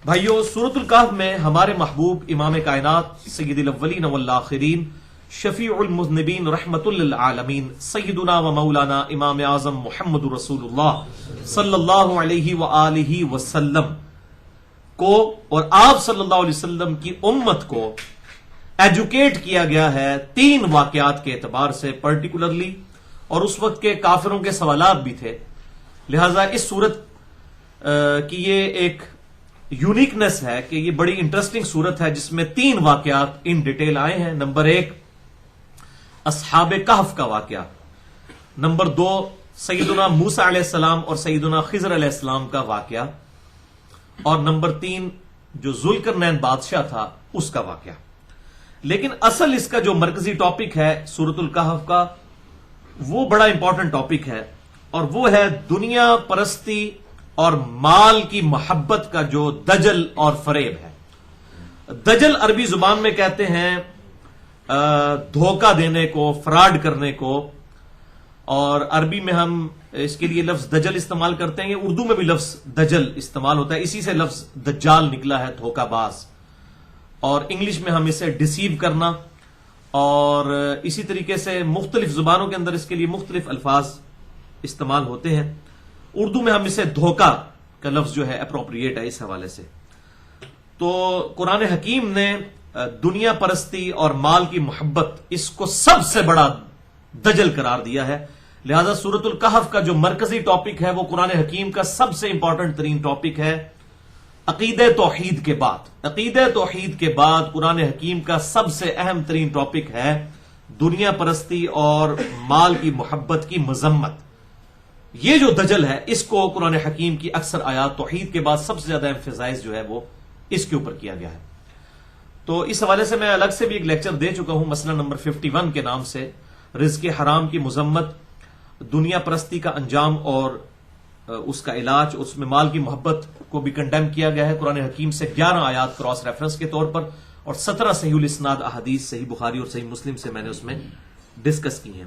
بھائیو، سورۃ الکہف میں ہمارے محبوب امام کائنات سید الاولین والآخرین شفیع المذنبین رحمت للعالمین سیدنا و مولانا امام اعظم محمد رسول اللہ صلی اللہ علیہ وآلہ وسلم کو اور آپ صلی اللہ علیہ وسلم کی امت کو ایجوکیٹ کیا گیا ہے تین واقعات کے اعتبار سے پرٹیکولرلی، اور اس وقت کے کافروں کے سوالات بھی تھے. لہذا اس صورت کی یہ ایک یونیکنس ہے کہ یہ بڑی انٹرسٹنگ صورت ہے جس میں تین واقعات ان ڈیٹیل آئے ہیں. نمبر ایک اصحاب کہف کا واقعہ، نمبر دو سیدنا موسیٰ علیہ السلام اور سیدنا خضر علیہ السلام کا واقعہ، اور نمبر تین جو ذوالقرنین بادشاہ تھا اس کا واقعہ. لیکن اصل اس کا جو مرکزی ٹاپک ہے سورۃ الکہف کا، وہ بڑا امپورٹنٹ ٹاپک ہے، اور وہ ہے دنیا پرستی اور مال کی محبت کا جو دجل اور فریب ہے. دجل عربی زبان میں کہتے ہیں دھوکہ دینے کو، فراڈ کرنے کو، اور عربی میں ہم اس کے لیے لفظ دجل استعمال کرتے ہیں. یہ اردو میں بھی لفظ دجل استعمال ہوتا ہے، اسی سے لفظ دجال نکلا ہے، دھوکہ باز. اور انگلش میں ہم اسے ڈسیو کرنا، اور اسی طریقے سے مختلف زبانوں کے اندر اس کے لیے مختلف الفاظ استعمال ہوتے ہیں. اردو میں ہم اسے دھوکہ کا لفظ جو ہے اپروپریٹ ہے اس حوالے سے. تو قرآن حکیم نے دنیا پرستی اور مال کی محبت اس کو سب سے بڑا دجل قرار دیا ہے. لہذا سورۃ الکہف کا جو مرکزی ٹاپک ہے وہ قرآن حکیم کا سب سے امپورٹنٹ ترین ٹاپک ہے. عقیدہ توحید کے بعد قرآن حکیم کا سب سے اہم ترین ٹاپک ہے دنیا پرستی اور مال کی محبت کی مذمت. یہ جو دجل ہے اس کو قرآن حکیم کی اکثر آیات توحید کے بعد سب سے زیادہ ایمفیسائز جو ہے وہ اس کے اوپر کیا گیا ہے. تو اس حوالے سے میں الگ سے بھی ایک لیکچر دے چکا ہوں، مسئلہ نمبر 51 کے نام سے، رزق حرام کی مذمت، دنیا پرستی کا انجام اور اس کا علاج. اس میں مال کی محبت کو بھی کنڈیم کیا گیا ہے قرآن حکیم سے 11 آیات کراس ریفرنس کے طور پر، اور 17 صحیح الاسناد احادیث صحیح بخاری اور صحیح مسلم سے میں نے اس میں ڈسکس کی ہیں.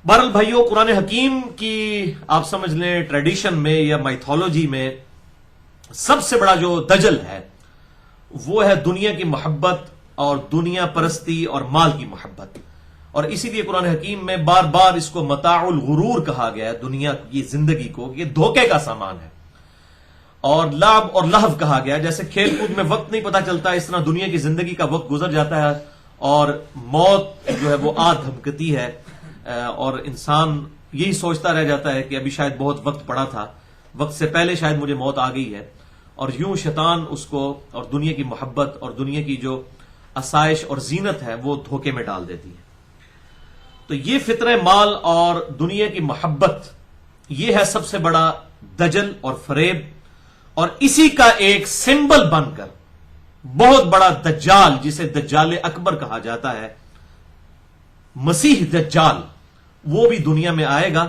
بہرحال بھائیو، قرآن حکیم کی آپ سمجھ لیں ٹریڈیشن میں یا مائتھولوجی میں سب سے بڑا جو دجل ہے وہ ہے دنیا کی محبت اور دنیا پرستی اور مال کی محبت. اور اسی لیے قرآن حکیم میں بار بار اس کو متاع الغرور کہا گیا ہے، دنیا کی زندگی کو یہ دھوکے کا سامان ہے. اور لعب اور لہو کہا گیا، جیسے کھیل کود میں وقت نہیں پتا چلتا، اس طرح دنیا کی زندگی کا وقت گزر جاتا ہے اور موت جو ہے وہ دھمکتی ہے، اور انسان یہی سوچتا رہ جاتا ہے کہ ابھی شاید بہت وقت پڑا تھا، وقت سے پہلے شاید مجھے موت آ گئی ہے. اور یوں شیطان اس کو اور دنیا کی محبت اور دنیا کی جو آسائش اور زینت ہے وہ دھوکے میں ڈال دیتی ہے. تو یہ فطرہ مال اور دنیا کی محبت یہ ہے سب سے بڑا دجل اور فریب، اور اسی کا ایک سمبل بن کر بہت بڑا دجال، جسے دجال اکبر کہا جاتا ہے، مسیح دجال، وہ بھی دنیا میں آئے گا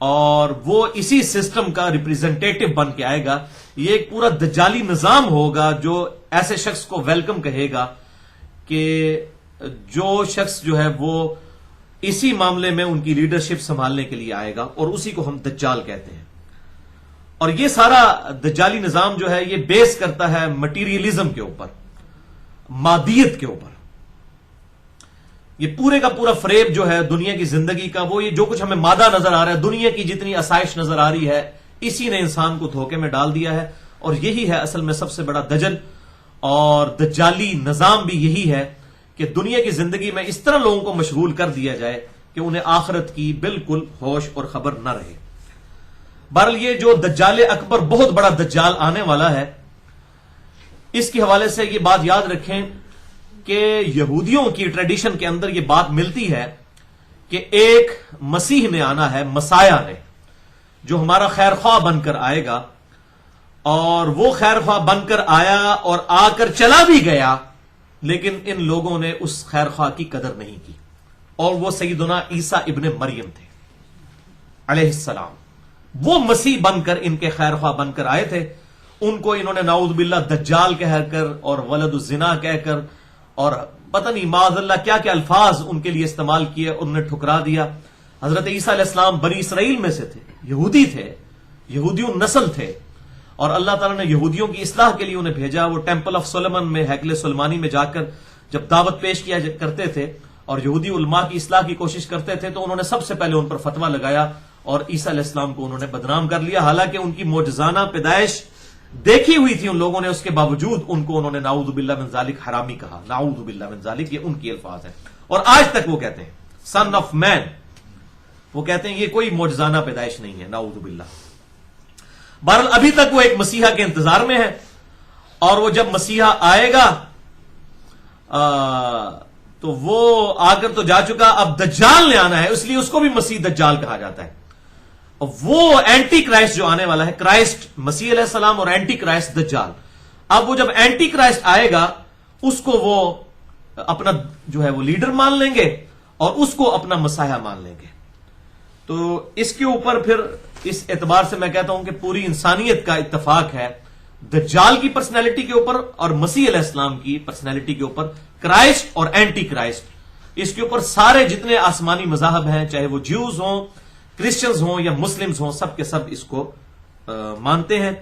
اور وہ اسی سسٹم کا ریپریزنٹیٹو بن کے آئے گا. یہ ایک پورا دجالی نظام ہوگا جو ایسے شخص کو ویلکم کہے گا کہ جو شخص جو ہے وہ اسی معاملے میں ان کی لیڈرشپ سنبھالنے کے لیے آئے گا، اور اسی کو ہم دجال کہتے ہیں. اور یہ سارا دجالی نظام جو ہے یہ بیس کرتا ہے مٹیریلزم کے اوپر، مادیت کے اوپر. یہ پورے کا پورا فریب جو ہے دنیا کی زندگی کا، وہ یہ جو کچھ ہمیں مادہ نظر آ رہا ہے، دنیا کی جتنی آسائش نظر آ رہی ہے، اسی نے انسان کو دھوکے میں ڈال دیا ہے. اور یہی ہے اصل میں سب سے بڑا دجل اور دجالی نظام بھی یہی ہے کہ دنیا کی زندگی میں اس طرح لوگوں کو مشغول کر دیا جائے کہ انہیں آخرت کی بالکل ہوش اور خبر نہ رہے. بہرحال یہ جو دجال اکبر بہت بڑا دجال آنے والا ہے، اس کے حوالے سے یہ بات یاد رکھیں کہ یہودیوں کی ٹریڈیشن کے اندر یہ بات ملتی ہے کہ ایک مسیح نے آنا ہے، مسایہ نے، جو ہمارا خیر خواہ بن کر آئے گا. اور وہ خیر خواہ بن کر آیا اور آ کر چلا بھی گیا، لیکن ان لوگوں نے اس خیر خواہ کی قدر نہیں کی. اور وہ سیدنا عیسیٰ ابن مریم تھے علیہ السلام. وہ مسیح بن کر ان کے خیر خواہ بن کر آئے تھے. ان کو انہوں نے نعوذ باللہ دجال کہہ کر اور ولد الزنا کہہ کر اور پتہ نہیں معاذ اللہ کیا کیا الفاظ ان کے لیے استعمال کیے، انہوں نے ٹھکرا دیا. حضرت عیسیٰ علیہ السلام بنی اسرائیل میں سے تھے، یہودی تھے، یہودیوں نسل تھے، اور اللہ تعالیٰ نے یہودیوں کی اصلاح کے لیے انہیں بھیجا. وہ ٹیمپل آف سولمن میں ہیکل سلمانی میں جا کر جب دعوت پیش کیا کرتے تھے اور یہودی علماء کی اصلاح کی کوشش کرتے تھے تو انہوں نے سب سے پہلے ان پر فتویٰ لگایا اور عیسیٰ علیہ السلام کو انہوں نے بدنام کر لیا. حالانکہ ان کی معجزانہ پیدائش دیکھی ہوئی تھی ان لوگوں نے, اس کے باوجود ان کو انہوں نے نعوذ باللہ من ذالک حرامی کہا. نعوذ باللہ من ذالک, یہ ان کی الفاظ ہیں اور آج تک وہ کہتے ہیں سن آف مین, وہ کہتے ہیں یہ کوئی معجزانہ پیدائش نہیں ہے. نعوذ باللہ. بہرحال ابھی تک وہ ایک مسیحا کے انتظار میں ہے اور وہ جب مسیحا آئے گا تو وہ آ کر تو جا چکا, اب دجال نے آنا ہے, اس لیے اس کو بھی مسیح دجال کہا جاتا ہے. وہ اینٹی کرائسٹ جو آنے والا ہے, کرائسٹ مسیح علیہ السلام اور اینٹی کرائسٹ دجال. اب وہ جب اینٹی کرائسٹ آئے گا اس کو وہ اپنا جو ہے وہ لیڈر مان لیں گے اور اس کو اپنا مسیحا مان لیں گے. تو اس کے اوپر پھر اس اعتبار سے میں کہتا ہوں کہ پوری انسانیت کا اتفاق ہے دجال کی پرسنالٹی کے اوپر اور مسیح علیہ السلام کی پرسنالٹی کے اوپر, کرائسٹ اور اینٹی کرائسٹ. اس کے اوپر سارے جتنے آسمانی مذاہب ہیں, چاہے وہ جیوز ہوں, کرسچنز ہوں یا مسلمز ہوں, سب کے سب اس کو مانتے ہیں.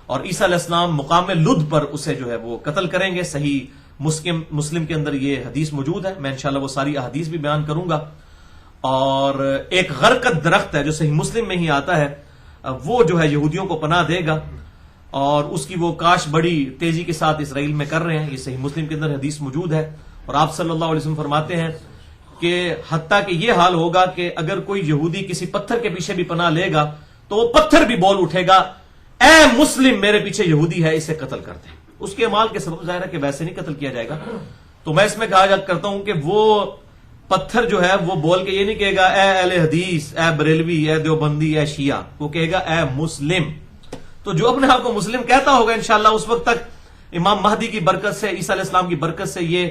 اور عیسیٰ علیہ السلام مقام لد پر اسے جو ہے وہ قتل کریں گے. صحیح مسلم کے اندر یہ حدیث موجود ہے, میں انشاءاللہ وہ ساری احادیث بھی بیان کروں گا. اور ایک غرقد درخت ہے جو صحیح مسلم میں ہی آتا ہے, وہ جو ہے یہودیوں کو پناہ دے گا اور اس کی وہ کاش بڑی تیزی کے ساتھ اسرائیل میں کر رہے ہیں. یہ صحیح مسلم کے اندر حدیث موجود ہے. اور آپ صلی اللہ علیہ وسلم فرماتے ہیں کہ حتیٰ کہ یہ حال ہوگا کہ اگر کوئی یہودی کسی پتھر کے پیچھے بھی پناہ لے گا تو وہ پتھر بھی بول اٹھے گا, اے مسلم میرے پیچھے یہودی ہے, اسے قتل کرتے ہیں. اس کے اعمال کے سبب ظاہر ہے کہ ویسے نہیں قتل کیا جائے گا. تو میں اس میں کہا کرتا ہوں کہ وہ پتھر جو ہے وہ بول کے یہ نہیں کہے گا اے اہل حدیث, اے بریلوی, اے دیوبندی, اے شیعہ, وہ کہے گا اے مسلم. تو جو اپنے آپ کو مسلم کہتا ہوگا انشاءاللہ اس وقت تک امام مہدی کی برکت سے, عیسیٰ علیہ السلام کی برکت سے, یہ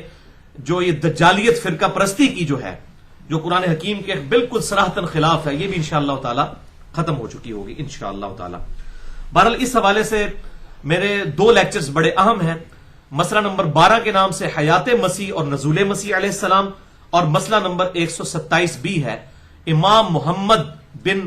جو یہ دجالیت فرقہ پرستی کی جو ہے, جو قرآن حکیم کے بالکل صراحتاً خلاف ہے, یہ بھی انشاءاللہ تعالی ختم ہو چکی ہوگی انشاءاللہ تعالی. بہرحال اس حوالے سے میرے 2 لیکچرز بڑے اہم ہیں. مسئلہ نمبر 12 کے نام سے حیات مسیح اور نزول مسیح علیہ السلام, اور مسئلہ نمبر 127 بھی ہے امام محمد بن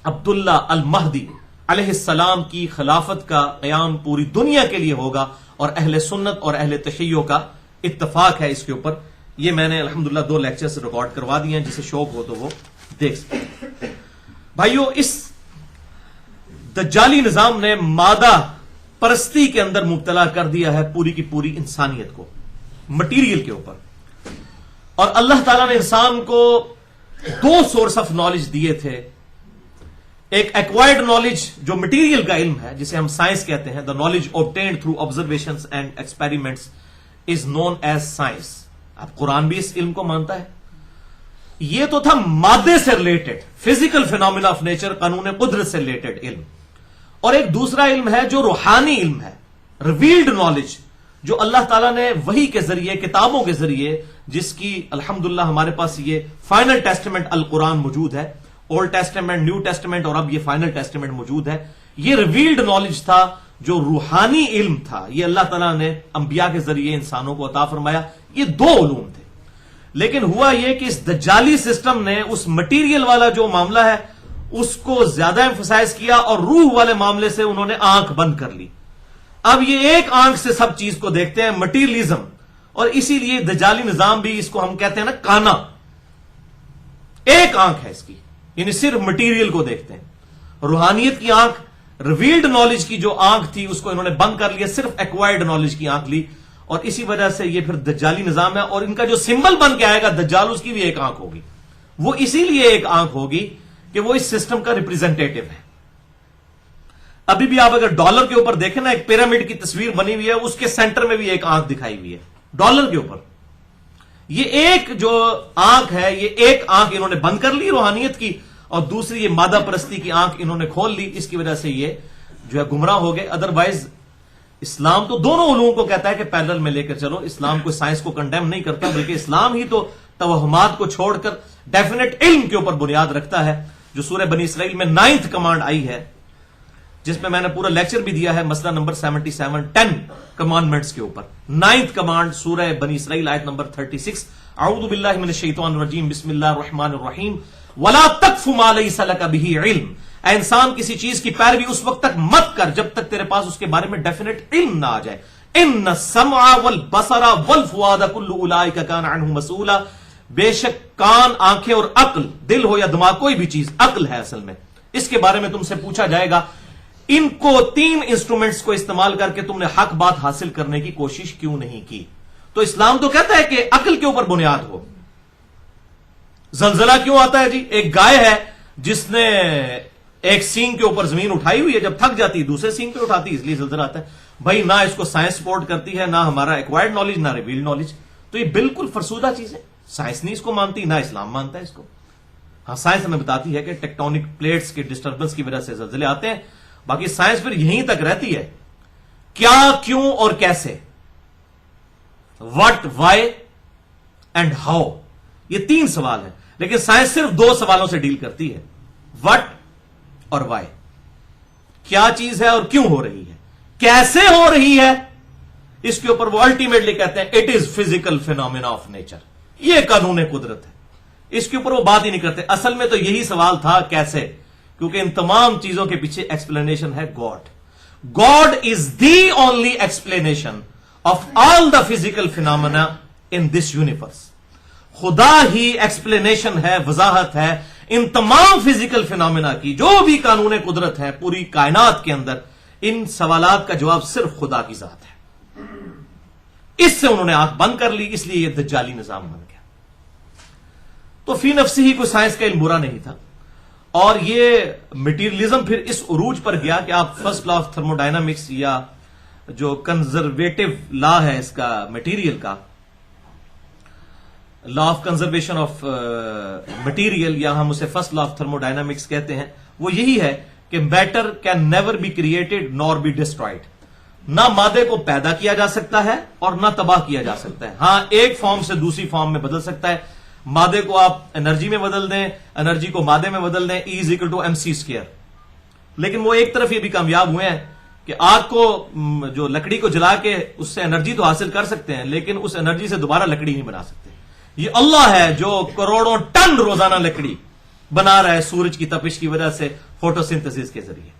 عبداللہ المہدی علیہ السلام کی خلافت کا قیام پوری دنیا کے لیے ہوگا, اور اہل سنت اور اہل تشیع کا اتفاق ہے اس کے اوپر. یہ میں نے الحمدللہ 2 لیکچرز ریکارڈ کروا دیے ہیں, جسے شوق ہو تو وہ دیکھ سکتے. بھائیو, اس دجالی نظام نے مادہ پرستی کے اندر مبتلا کر دیا ہے پوری کی پوری انسانیت کو, مٹیریل کے اوپر. اور اللہ تعالیٰ نے انسان کو 2 سورس آف نالج دیے تھے. ایک ایکوائرڈ نالج جو مٹیریل کا علم ہے, جسے ہم سائنس کہتے ہیں, the knowledge obtained through observations and experiments is known as science. اب قرآن بھی اس علم کو مانتا ہے. یہ تو تھا مادے سے related, physical phenomena of nature, قانون قدرت سے ریلیٹڈ علم. اور ایک دوسرا علم ہے جو روحانی علم ہے, ریویلڈ نالج, جو اللہ تعالیٰ نے وحی کے ذریعے, کتابوں کے ذریعے, جس کی الحمدللہ ہمارے پاس یہ فائنل ٹیسٹمنٹ القرآن موجود ہے, اولڈ ٹیسٹمنٹ, نیو ٹیسٹمنٹ, اور اب یہ فائنل ٹیسٹمنٹ موجود ہے. یہ ریویلڈ نالج تھا جو روحانی علم تھا, یہ اللہ تعالیٰ نے انبیاء کے ذریعے انسانوں کو عطا فرمایا. یہ 2 علوم تھے. لیکن ہوا یہ کہ اس دجالی سسٹم نے اس مٹیریل والا جو معاملہ ہے اس کو زیادہ ایمفسائز کیا, اور روح والے معاملے سے انہوں نے آنکھ بند کر لی. اب یہ ایک آنکھ سے سب چیز کو دیکھتے ہیں, مٹیریلزم. اور اسی لیے دجالی نظام بھی, اس کو ہم کہتے ہیں نا کانا, ایک آنکھ ہے اس کی, یعنی صرف مٹیریل کو دیکھتے ہیں. روحانیت کی آنکھ, ریویلڈ نالج کی جو آنکھ تھی, اس کو انہوں نے بند کر لیا, صرف ایکوائرڈ نالج کی آنکھ لی. اور اسی وجہ سے یہ پھر دجالی نظام ہے. اور ان کا جو سمبل بن کے آئے گا دجال, اس کی بھی ایک آنکھ ہوگی. وہ اسی لیے ایک آنکھ ہوگی کہ وہ اس سسٹم کا ریپریزنٹیٹو ہے. ابھی بھی آپ اگر ڈالر کے اوپر دیکھیں نا, ایک پیرامڈ کی تصویر بنی ہوئی ہے, اس کے سینٹر میں بھی ایک آنکھ دکھائی ہوئی ہے ڈالر کے اوپر. یہ ایک جو آنکھ ہے, یہ ایک آنکھ انہوں نے بند کر لی روحانیت کی, اور دوسری یہ مادہ پرستی کی آنکھ انہوں نے کھول لی. اس کی وجہ سے یہ جو ہے گمراہ ہو گئے. ادروائز اسلام تو دونوں علوم کو کہتا ہے کہ پیرل میں لے کر چلو. اسلام کو سائنس کو کنڈیم نہیں کرتا, بلکہ اسلام ہی تو توہمات کو چھوڑ کر ڈیفینیٹ علم کے اوپر بنیاد رکھتا ہے. جو سورہ بنی اسرائیل میں 9th کمانڈ آئی ہے, جس میں نے پورا لیکچر بھی دیا ہے, مسئلہ نمبر 77, 10 کمانڈمنٹس کے اوپر. 9th کمانڈ سورہ بنی اسرائیل آیت نمبر 36, اعوذ باللہ من الشیطان الرجیم, بسم اللہ الرحمن الرحیم, ولا تقف ما لیس لک بہ علم. اے انسان کسی چیز کی پیروی اس وقت تک مت کر جب تک تیرے پاس اس کے بارے میں ڈیفینیٹ علم نہ آ جائے. ان السمع والبصر والفؤاد كل اولئک کان عنہ مسئولا. بے شک کان، آنکھیں اور عقل، دل ہو یا دماغ، کوئی بھی چیز عقل ہے اصل میں، اس کے بارے میں تم سے پوچھا جائے گا. ان کو تین انسٹرومنٹس کو استعمال کر کے تم نے حق بات حاصل کرنے کی کوشش کیوں نہیں کی؟ تو اسلام تو کہتا ہے کہ عقل کے اوپر بنیاد ہو. زلزلہ کیوں آتا ہے جی؟ ایک گائے ہے جس نے ایک سینگ کے اوپر زمین اٹھائی ہوئی ہے، جب تھک جاتی ہے دوسرے سینگ پہ اٹھاتی ہے، اس لیے زلزلہ آتا ہے. بھائی نہ اس کو سائنس سپورٹ کرتی ہے، نہ ہمارا ایکوائرڈ نالج، نہ ریویلڈ نالج. تو یہ بالکل فرسودہ چیز ہے. سائنس نہیں اس کو مانتی، نہ اسلام مانتا ہے اس کو. ہاں سائنس ہمیں بتاتی ہے کہ ٹیکٹونک پلیٹس کے ڈسٹربنس کی وجہ سے زلزلے آتے ہیں. باقی سائنس پھر یہیں تک رہتی ہے، کیا، کیوں اور کیسے، وٹ، وائی اینڈ ہاؤ. یہ تین سوال ہیں، لیکن سائنس صرف دو سوالوں سے ڈیل کرتی ہے، وٹ اور وائی. کیا چیز ہے اور کیوں ہو رہی ہے، کیسے ہو رہی ہے، اس کے اوپر وہ الٹیمیٹلی کہتے ہیں it is physical phenomena of nature, یہ قانون قدرت ہے. اس کے اوپر وہ بات ہی نہیں کرتے. اصل میں تو یہی سوال تھا کیسے، کیونکہ ان تمام چیزوں کے پیچھے ایکسپلینیشن ہے God. God is the only explanation of all the physical phenomena in this universe. خدا ہی ایکسپلینیشن ہے، وضاحت ہے ان تمام فزیکل فینومینا کی. جو بھی قانون قدرت ہے پوری کائنات کے اندر، ان سوالات کا جواب صرف خدا کی ذات ہے. اس سے انہوں نے آنکھ بند کر لی، اس لیے یہ دجالی نظام بن گیا. تو فی نفسی ہی کوئی سائنس کا علم برا نہیں تھا. اور یہ مٹیریلزم پھر اس عروج پر گیا کہ آپ first law of thermodynamics یا جو کنزرویٹو لا ہے اس کا مٹیریل کا، law of conservation of material, یا ہم اسے first law of thermodynamics کہتے ہیں، وہ یہی ہے کہ matter can never be created nor be destroyed. نہ مادے کو پیدا کیا جا سکتا ہے اور نہ تباہ کیا جا سکتا ہے. ہاں ایک فارم سے دوسری فارم میں بدل سکتا ہے. مادے کو آپ انرجی میں بدل دیں، انرجی کو مادے میں بدل دیں، E = mc². لیکن وہ ایک طرف یہ بھی کامیاب ہوئے ہیں کہ آگ کو، جو لکڑی کو جلا کے اس سے انرجی تو حاصل کر سکتے ہیں، لیکن اس انرجی سے دوبارہ لکڑی نہیں بنا سکتے. یہ اللہ ہے جو کروڑوں ٹن روزانہ لکڑی بنا رہا ہے سورج کی تپش کی وجہ سے فوٹوسنتھسس کے ذریعے.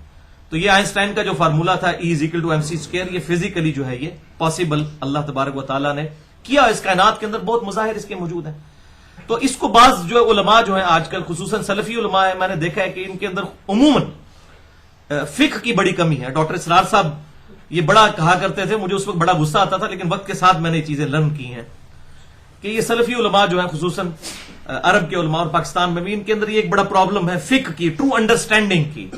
تو یہ آئنسٹائن کا جو فارمولا تھا E = mc²، یہ فزیکلی جو ہے یہ پاسبل اللہ تبارک و تعالیٰ نے کیا. اس کائنات کے اندر بہت مظاہر اس کے موجود ہیں. تو اس کو بعض جو علماء جو ہیں آج کل، خصوصاً سلفی علماء ہیں، میں نے دیکھا ہے کہ ان کے اندر عموماً فقہ کی بڑی کمی ہے. ڈاکٹر اسرار صاحب یہ بڑا کہا کرتے تھے، مجھے اس وقت بڑا غصہ آتا تھا، لیکن وقت کے ساتھ میں نے یہ چیزیں لرن کی ہیں کہ یہ سلفی علماء جو ہیں، خصوصاً عرب کے علماء اور پاکستان میں بھی، ان کے اندر یہ ایک بڑا پرابلم ہے فقہ کی، ٹرو انڈرسٹینڈنگ کی،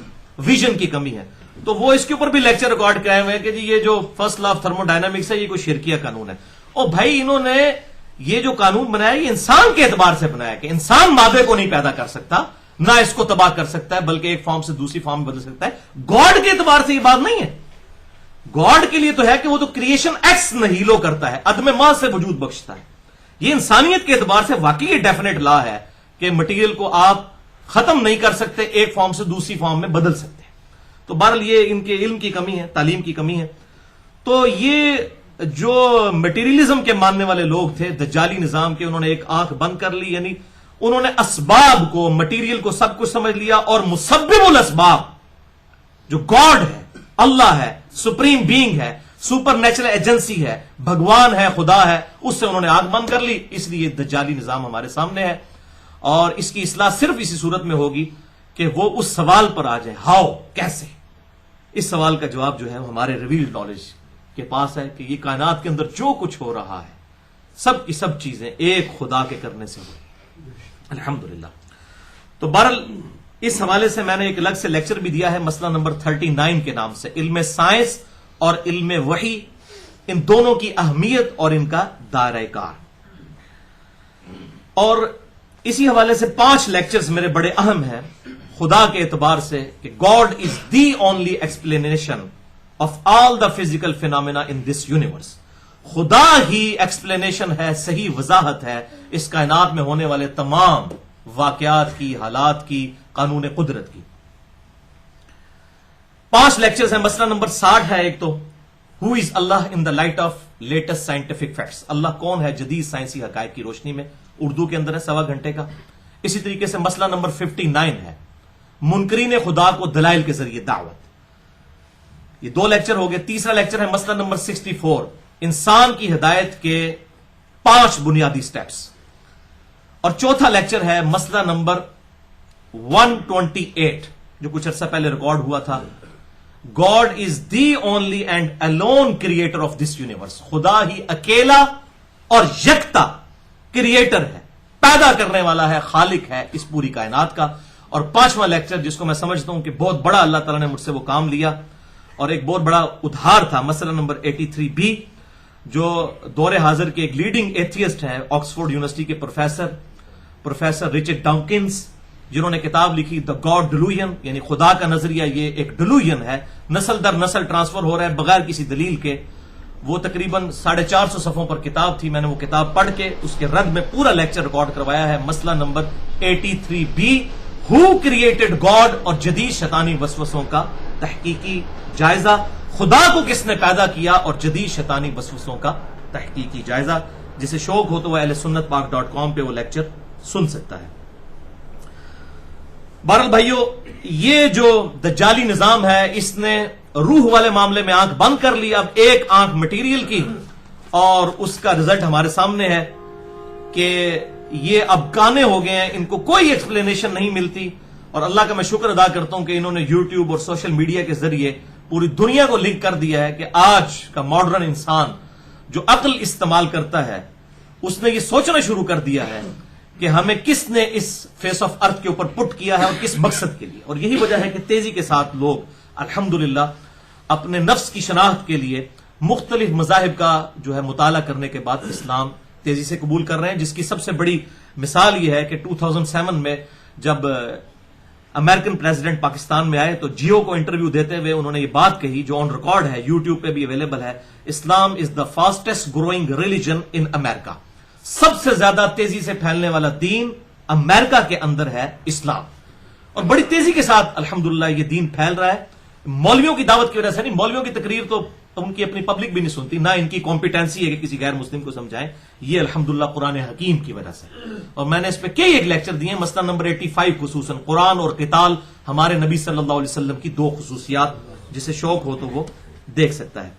ویژن کی کمی ہے. تو وہ اس کے اوپر بھی لیکچر ریکارڈ کرائے ہوئے ہیں کہ جی یہ جو first law of thermo dynamics ہے یہ کوئی شرکیہ قانون ہے. او بھائی، انہوں نے یہ جو قانون بنایا یہ انسان کے اعتبار سے بنایا کہ انسان مادے کو نہیں پیدا کر سکتا، نہ اس کو تباہ کر سکتا ہے، بلکہ ایک فارم سے دوسری فارم میں بدل سکتا ہے. گاڈ کے اعتبار سے یہ بات نہیں ہے. گاڈ کے لیے تو ہے کہ وہ تو کریشن ایکس نہیلو کرتا ہے، عدم ماں سے وجود بخشتا ہے. یہ انسانیت کے اعتبار سے واقعی یہ ڈیفینیٹ لا ہے کہ مٹیریل کو آپ ختم نہیں کر سکتے، ایک فارم سے دوسری فارم میں بدل سکتے ہیں. تو بہرحال یہ ان کے علم کی کمی ہے، تعلیم کی کمی ہے. تو یہ جو مٹیریلزم کے ماننے والے لوگ تھے دجالی نظام کے، انہوں نے ایک آنکھ بند کر لی. یعنی انہوں نے اسباب کو، مٹیریل کو سب کچھ سمجھ لیا، اور مسبب الاسباب جو گاڈ ہے، اللہ ہے، سپریم بینگ ہے، سپر نیچرل ایجنسی ہے، بھگوان ہے، خدا ہے، اس سے انہوں نے آنکھ بند کر لی. اس لیے دجالی نظام ہمارے سامنے ہے، اور اس کی اصلاح صرف اسی صورت میں ہوگی کہ وہ اس سوال پر آ جائے، ہاؤ، کیسے. اس سوال کا جواب جو ہے ہمارے ریویلڈ نالج کے پاس ہے کہ یہ کائنات کے اندر جو کچھ ہو رہا ہے سب کی سب چیزیں ایک خدا کے کرنے سے ہوئی، الحمدللہ. تو بہرحال اس حوالے سے میں نے ایک الگ سے لیکچر بھی دیا ہے، مسئلہ نمبر 39 کے نام سے، علم سائنس اور علم وحی، ان دونوں کی اہمیت اور ان کا دائرہ کار. اور اسی حوالے سے 5 لیکچرز میرے بڑے اہم ہیں خدا کے اعتبار سے کہ God is the only explanation of all the physical phenomena in this universe. خدا ہی ایکسپلینیشن ہے، صحیح وضاحت ہے اس کائنات میں ہونے والے تمام واقعات کی، حالات کی، قانون قدرت کی. 5 لیکچرز ہیں. مسئلہ نمبر 60 ہے ایک تو، who is Allah in the light of latest scientific facts. Allah کون ہے جدید سائنسی حقائق کی روشنی میں، اردو کے اندر ہے 1.25 گھنٹے کا. اسی طریقے سے مسئلہ نمبر 59 ہے، منکرین خدا کو دلائل کے ذریعے دعوت. یہ 2 لیکچر ہو گئے. تیسرا لیکچر ہے مسئلہ نمبر 64، انسان کی ہدایت کے 5 بنیادی سٹیپس. اور چوتھا لیکچر ہے مسئلہ نمبر 128 جو کچھ عرصہ پہلے ریکارڈ ہوا تھا. God is the only and alone creator of this universe. خدا ہی اکیلا اور یکتا کریٹر ہے، پیدا کرنے والا ہے، خالق ہے اس پوری کائنات کا. اور 5واں لیکچر جس کو میں سمجھتا ہوں کہ بہت بڑا اللہ تعالیٰ نے مجھ سے وہ کام لیا اور ایک بہت بڑا ادھار تھا، مسئلہ نمبر 83B جو دور حاضر کے ایک لیڈنگ ایتھیسٹ ہیں، آکسفورڈ یونیورسٹی کے پروفیسر رچرڈ ڈاؤکنز، جنہوں نے کتاب لکھی دا گاڈ ڈیلوژن، یعنی خدا کا نظریہ یہ ایک ڈیلوژن ہے، نسل در نسل ٹرانسفر ہو رہا ہے بغیر کسی دلیل کے. وہ تقریباً 450 صفحوں پر کتاب تھی. میں نے وہ کتاب پڑھ کے اس کے رد میں پورا لیکچر ریکارڈ کروایا ہے. مسئلہ number 83B، who created God, اور جدید شیطانی وسوسوں کا تحقیقی جائزہ. خدا کو کس نے پیدا کیا اور جدید شیطانی وسوسوں کا تحقیقی جائزہ. جسے شوق ہو تو وہ اہل سنت پاک .com پہ وہ لیکچر سن سکتا ہے. بہرحال بھائیو، یہ جو دجالی نظام ہے اس نے روح والے معاملے میں آنکھ بند کر لی. اب ایک آنکھ مٹیریل کی، اور اس کا رزلٹ ہمارے سامنے ہے کہ یہ اب کانے ہو گئے ہیں، ان کو کوئی ایکسپلینیشن نہیں ملتی. اور اللہ کا میں شکر ادا کرتا ہوں کہ انہوں نے یوٹیوب اور سوشل میڈیا کے ذریعے پوری دنیا کو لنک کر دیا ہے کہ آج کا ماڈرن انسان جو عقل استعمال کرتا ہے اس نے یہ سوچنا شروع کر دیا ہے کہ ہمیں کس نے اس فیس آف ارتھ کے اوپر پٹ کیا ہے اور کس مقصد کے لیے. اور یہی وجہ ہے کہ تیزی کے ساتھ لوگ الحمدللہ اپنے نفس کی شناخت کے لیے مختلف مذاہب کا جو ہے مطالعہ کرنے کے بعد اسلام تیزی سے قبول کر رہے ہیں. جس کی سب سے بڑی مثال یہ ہے کہ 2007 میں جب امریکن پریزیڈنٹ پاکستان میں آئے تو جیو کو انٹرویو دیتے ہوئے انہوں نے یہ بات کہی جو آن ریکارڈ ہے، یوٹیوب پہ بھی اویلیبل ہے، اسلام از دا فاسٹسٹ گروئنگ ریلیجن ان امریکہ. سب سے زیادہ تیزی سے پھیلنے والا دین امریکہ کے اندر ہے اسلام، اور بڑی تیزی کے ساتھ الحمدللہ یہ دین پھیل رہا ہے. مولویوں کی دعوت کی وجہ سے نہیں، مولویوں کی تقریر تو ان کی اپنی پبلک بھی نہیں سنتی، نہ ان کی کمپیٹنسی ہے کہ کسی غیر مسلم کو سمجھائیں. یہ الحمدللہ قرآن حکیم کی وجہ سے. اور میں نے اس پہ کئی ایک لیکچر دیے، مسئلہ نمبر 85 خصوصاً قرآن اور قتال، ہمارے نبی صلی اللہ علیہ وسلم کی 2 خصوصیات. جسے شوق ہو تو وہ دیکھ سکتا ہے.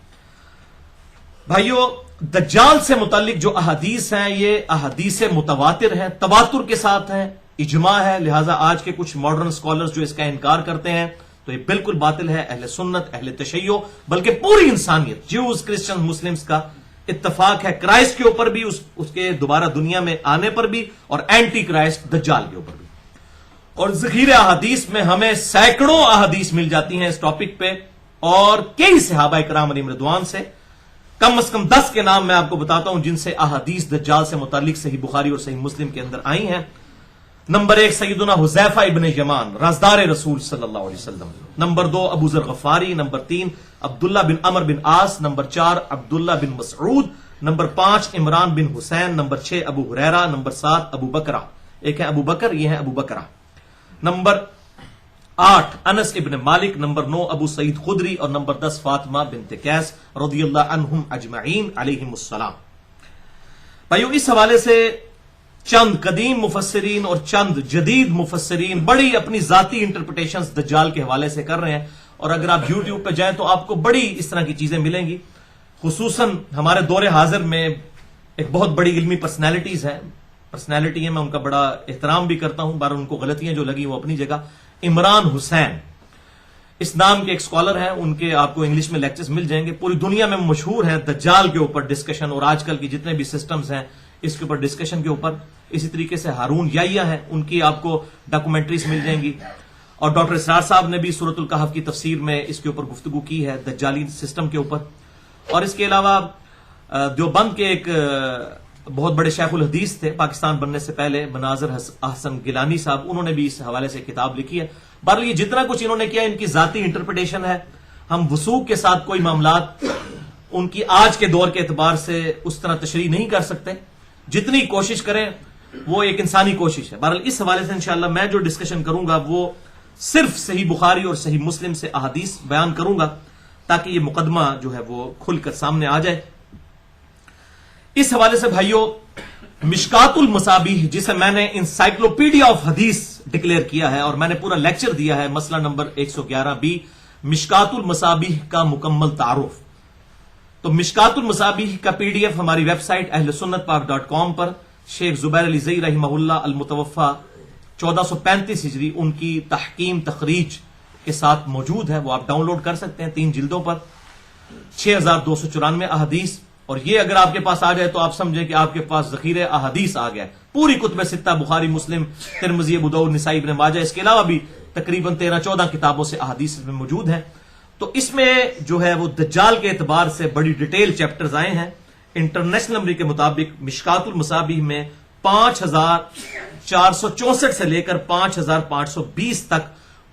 بھائیو، دجال سے متعلق جو احادیث ہیں یہ احادیث متواتر ہیں، تواتر کے ساتھ ہیں، اجماع ہے. لہٰذا آج کے کچھ ماڈرن سکالرز جو اس کا انکار کرتے ہیں تو یہ بالکل باطل ہے. اہل سنت، اہل تشیع، بلکہ پوری انسانیت، جیوز، کرسچن، مسلمز کا اتفاق ہے کرائسٹ کے اوپر بھی، اس کے دوبارہ دنیا میں آنے پر بھی، اور اینٹی کرائسٹ دجال کے اوپر بھی. اور ذخیرہ احادیث میں ہمیں سینکڑوں احادیث مل جاتی ہیں اس ٹاپک پہ، اور کئی صحابہ کرام علیہم رضوان سے کم از کم 10 کے نام میں آپ کو بتاتا ہوں جن سے احادیث دجال سے متعلق صحیح بخاری اور صحیح مسلم کے اندر آئی ہیں. نمبر 1 سیدنا حذیفہ ابن یمان، رازدار رسول صلی اللہ علیہ وسلم. نمبر 2 ابو ذر غفاری. نمبر 3 عبداللہ بن عمر بن عاص. نمبر 4 عبداللہ بن مسعود. نمبر 5 عمران بن حسین. نمبر 6 ابو ہریرہ. نمبر 7 ابو بکرہ. ایک ہے ابو بکر، یہ ہے ابو بکرہ. نمبر 8 انس ابن مالک. نمبر 9 ابو سعید خدری. اور نمبر 10 فاطمہ بنت قیس رضی اللہ عنہم اجمعین علیہم السلام. بھائیو، اس حوالے سے چند قدیم مفسرین اور چند جدید مفسرین بڑی اپنی ذاتی انٹرپریٹیشنز دجال کے حوالے سے کر رہے ہیں. اور اگر آپ یوٹیوب پہ جائیں تو آپ کو بڑی اس طرح کی چیزیں ملیں گی. خصوصاً ہمارے دور حاضر میں ایک بہت بڑی علمی پرسنالٹی ہیں، میں ان کا بڑا احترام بھی کرتا ہوں، بار ان کو غلطیاں جو لگی وہ اپنی جگہ. عمران حسین اس نام کے ایک اسکالر ہیں، ان کے آپ کو انگلش میں لیکچرز مل جائیں گے. پوری دنیا میں مشہور ہیں دجال کے اوپر ڈسکشن، اور آج کل کی جتنے بھی سسٹمز ہیں اس کے اوپر ڈسکشن کے اوپر. اسی طریقے سے ہارون یحییٰ ہیں، ان کی آپ کو ڈاکومنٹریز مل جائیں گی. اور ڈاکٹر اسرار صاحب نے بھی سورۃ الکہف کی تفسیر میں اس کے اوپر گفتگو کی ہے، دجالی سسٹم کے اوپر. اور اس کے علاوہ دیوبند کے ایک بہت بڑے شیخ الحدیث تھے پاکستان بننے سے پہلے، مناظر احسن گیلانی صاحب، انہوں نے بھی اس حوالے سے کتاب لکھی ہے. بہرحال یہ جتنا کچھ انہوں نے کیا ان کی ذاتی انٹرپریٹیشن ہے. ہم وثوق کے ساتھ کوئی معاملات ان کی آج کے دور کے اعتبار سے اس طرح تشریح نہیں کر سکتے. جتنی کوشش کریں وہ ایک انسانی کوشش ہے. بہرحال اس حوالے سے انشاءاللہ میں جو ڈسکشن کروں گا وہ صرف صحیح بخاری اور صحیح مسلم سے احادیث بیان کروں گا تاکہ یہ مقدمہ جو ہے وہ کھل کر سامنے آ جائے. اس حوالے سے بھائیو، مشکات المصابیح، جسے میں نے انسائکلوپیڈیا آف حدیث ڈکلیئر کیا ہے، اور میں نے پورا لیکچر دیا ہے مسئلہ نمبر 111B مشکات المصابیح کا مکمل تعارف۔ تو مشکات المصابیح کا PDF ہماری ویب سائٹ اہلسنتپاک.com پر شیخ زبیر علی زئی رحمہ اللہ المتوفی 1435 ہجری ان کی تحکیم تخریج کے ساتھ موجود ہے، وہ آپ ڈاؤن لوڈ کر سکتے ہیں 3 جلدوں پر، 6294 احادیث۔ اور یہ اگر آپ کے پاس آ جائے تو آپ سمجھیں کہ آپ کے پاس ذخیرہ احادیث آ گیا ہے، پوری کتب ستہ بخاری، مسلم، ترمذی، ابو داؤد، نسائی، ابن ماجہ، اس کے علاوہ بھی تقریباً 13-14 کتابوں سے احادیث میں موجود ہیں۔ تو اس میں جو ہے وہ دجال کے اعتبار سے بڑی ڈیٹیل چیپٹرز آئے ہیں۔ انٹرنیشنل نمبر کے مطابق مشکات المصابیح میں 5464 سے لے کر 5520 تک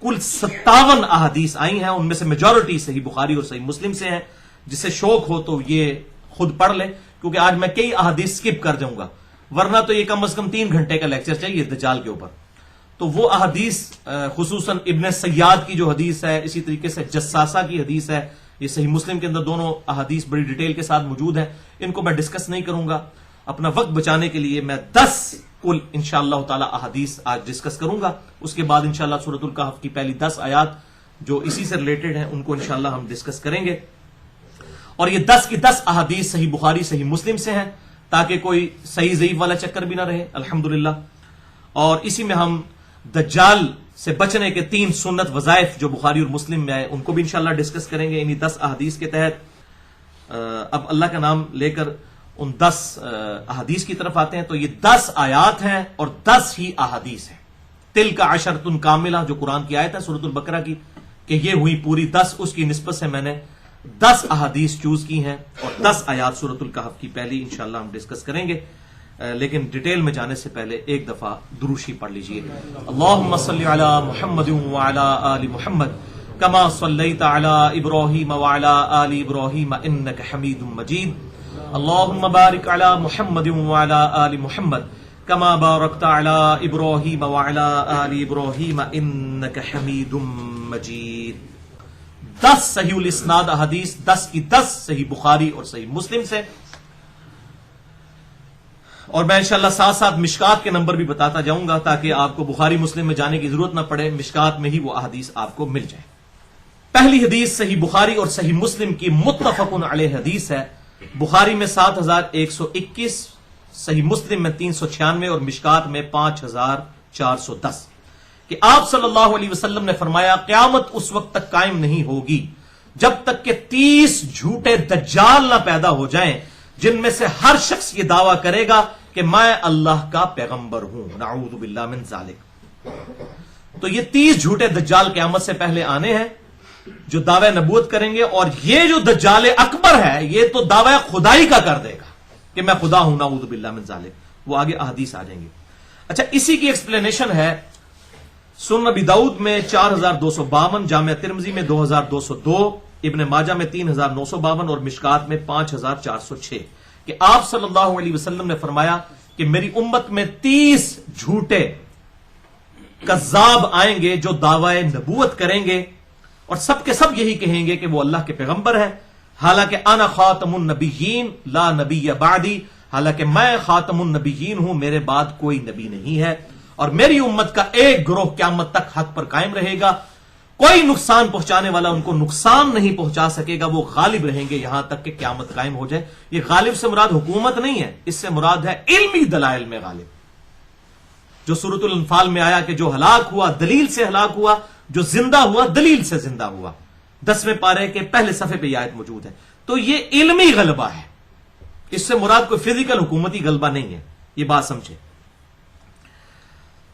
کل 57 احادیث آئی ہیں، ان میں سے میجورٹی صحیح بخاری اور صحیح مسلم سے ہیں۔ جسے شوق ہو تو یہ خود پڑھ لے، کیونکہ آج میں کئی احادیث سکپ کر جاؤں گا، ورنہ تو یہ کم از کم 3 گھنٹے کا لیکچر چاہیے دجال کے اوپر۔ تو وہ احادیث خصوصاً ابن سیاد کی جو حدیث ہے، اسی طریقے سے جساسہ کی حدیث ہے، یہ صحیح مسلم کے اندر دونوں احادیث بڑی ڈیٹیل کے ساتھ موجود ہیں، ان کو میں ڈسکس نہیں کروں گا۔ اپنا وقت بچانے کے لیے میں 10 کل انشاءاللہ تعالی احادیث آج ڈسکس کروں گا، اس کے بعد انشاءاللہ سورۃ الکہف کی پہلی 10 آیات جو اسی سے ریلیٹڈ ہیں ان کو انشاءاللہ ہم ڈسکس کریں گے۔ اور یہ 10 کی 10 احادیث صحیح بخاری صحیح مسلم سے ہیں، تاکہ کوئی صحیح ضعیف والا چکر بھی نہ رہے الحمدللہ۔ اور اسی میں ہم دجال سے بچنے کے 3 سنت وظائف جو بخاری اور مسلم میں آئے ان کو بھی انشاءاللہ ڈسکس کریں گے انہی 10 احادیث کے تحت۔ اب اللہ کا نام لے کر ان 10 احادیث کی طرف آتے ہیں۔ تو یہ 10 آیات ہیں اور 10 ہی احادیث ہیں۔ تلک عشرۃ کاملہ جو قرآن کی آیت ہے سورۃ البقرہ کی، کہ یہ ہوئی پوری 10، اس کی نسبت سے میں نے 10 احادیث چوز کی ہیں اور 10 آیات سورۃ الکہف کی پہلی انشاءاللہ ہم ڈسکس کریں گے۔ لیکن ڈیٹیل میں جانے سے پہلے ایک دفعہ دروشی پڑھ لیجئے۔ اللہم صلی علی محمد وعلی آل محمد کما صلیت علی ابراہیم وعلی آل ابراہیم انک حمید مجید۔ اللہم بارک علی محمد وعلی آل محمد کما بارکت علی ابراہیم وعلی آل ابراہیم انک حمید مجید۔ 10 صحیح الاسناد احادیث، 10 کی 10 صحیح بخاری اور صحیح مسلم سے، اور میں انشاءاللہ ساتھ ساتھ مشکات کے نمبر بھی بتاتا جاؤں گا تاکہ آپ کو بخاری مسلم میں جانے کی ضرورت نہ پڑے، مشکات میں ہی وہ احادیث آپ کو مل جائے۔ پہلی حدیث صحیح بخاری اور صحیح مسلم کی متفق علیہ حدیث ہے، بخاری میں 7121، صحیح مسلم میں 396 اور مشکات میں 5410، کہ آپ صلی اللہ علیہ وسلم نے فرمایا قیامت اس وقت تک قائم نہیں ہوگی جب تک کہ 30 جھوٹے دجال نہ پیدا ہو جائیں جن میں سے ہر شخص یہ دعویٰ کرے گا کہ میں اللہ کا پیغمبر ہوں، نعوذ باللہ من ذالک۔ تو یہ 30 جھوٹے دجال قیامت سے پہلے آنے ہیں جو دعوی نبوت کریں گے، اور یہ جو دجال اکبر ہے یہ تو دعوی خدائی کا کر دے گا کہ میں خدا ہوں، نعوذ باللہ من ذالک۔ وہ آگے احادیث آ جائیں گے۔ اچھا، اسی کی ایکسپلینیشن ہے سنن نبی داؤد میں 4252، جامع ترمذی میں 2202، ابن ماجہ میں 3952 اور مشکات میں 5406، کہ آپ صلی اللہ علیہ وسلم نے فرمایا کہ میری امت میں 30 جھوٹے کذاب آئیں گے جو دعوی نبوت کریں گے اور سب کے سب یہی کہیں گے کہ وہ اللہ کے پیغمبر ہے، حالانکہ انا خاتم النبیین لا نبی بعدی، حالانکہ میں خاتم النبیین ہوں، میرے بعد کوئی نبی نہیں ہے، اور میری امت کا ایک گروہ قیامت تک حق پر قائم رہے گا، کوئی نقصان پہنچانے والا ان کو نقصان نہیں پہنچا سکے گا، وہ غالب رہیں گے یہاں تک کہ قیامت قائم ہو جائے۔ یہ غالب سے مراد حکومت نہیں ہے، اس سے مراد ہے علمی دلائل میں غالب، جو سورۃ الانفال میں آیا کہ جو ہلاک ہوا دلیل سے ہلاک ہوا، جو زندہ ہوا دلیل سے زندہ ہوا، 10ویں پارے کے پہلے صفحے پہ یہ آیت موجود ہے۔ تو یہ علمی غلبہ ہے، اس سے مراد کوئی فزیکل حکومتی غلبہ نہیں ہے، یہ بات سمجھے۔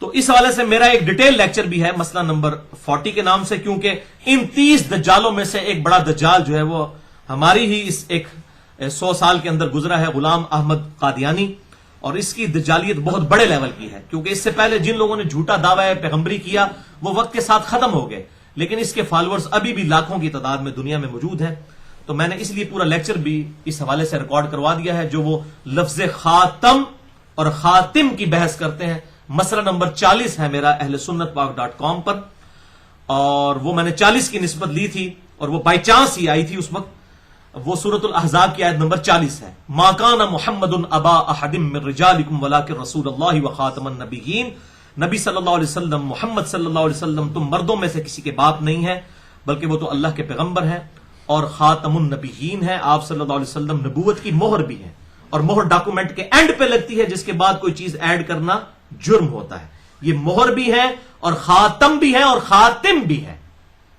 تو اس حوالے سے میرا ایک ڈیٹیل لیکچر بھی ہے مسئلہ نمبر 40 کے نام سے، کیونکہ ان 30 دجالوں میں سے ایک بڑا دجال جو ہے وہ ہماری ہی اس ایک 100 سال کے اندر گزرا ہے، غلام احمد قادیانی، اور اس کی دجالیت بہت بڑے لیول کی ہے، کیونکہ اس سے پہلے جن لوگوں نے جھوٹا دعوی پیغمبری کیا وہ وقت کے ساتھ ختم ہو گئے، لیکن اس کے فالوورز ابھی بھی لاکھوں کی تعداد میں دنیا میں موجود ہیں۔ تو میں نے اس لیے پورا لیکچر بھی اس حوالے سے ریکارڈ کروا دیا ہے، جو وہ لفظ خاتم اور خاتم کی بحث کرتے ہیں۔ مسئلہ نمبر 40 ہے میرا اہلسنتپاک.com پر، اور وہ میں نے 40 کی نسبت لی تھی اور وہ بائی چانس ہی آئی تھی اس وقت۔ وہ سورۃ الاحزاب کی آیت نمبر 40 ہے، ما کان محمد ابا احد من رجالکم ولکن رسول اللہ وخاتم النبیین نبی صلی اللہ علیہ وسلم، محمد صلی اللہ علیہ وسلم تم مردوں میں سے کسی کے باپ نہیں ہیں، بلکہ وہ تو اللہ کے پیغمبر ہیں اور خاتم النبیین ہیں. آپ صلی اللہ علیہ وسلم نبوت کی مہر بھی ہیں، اور مہر ڈاکومنٹ کے اینڈ پہ لگتی ہے جس کے بعد کوئی چیز ایڈ کرنا جرم ہوتا ہے. یہ مہر بھی ہے اور خاتم بھی ہے اور خاتم بھی ہے.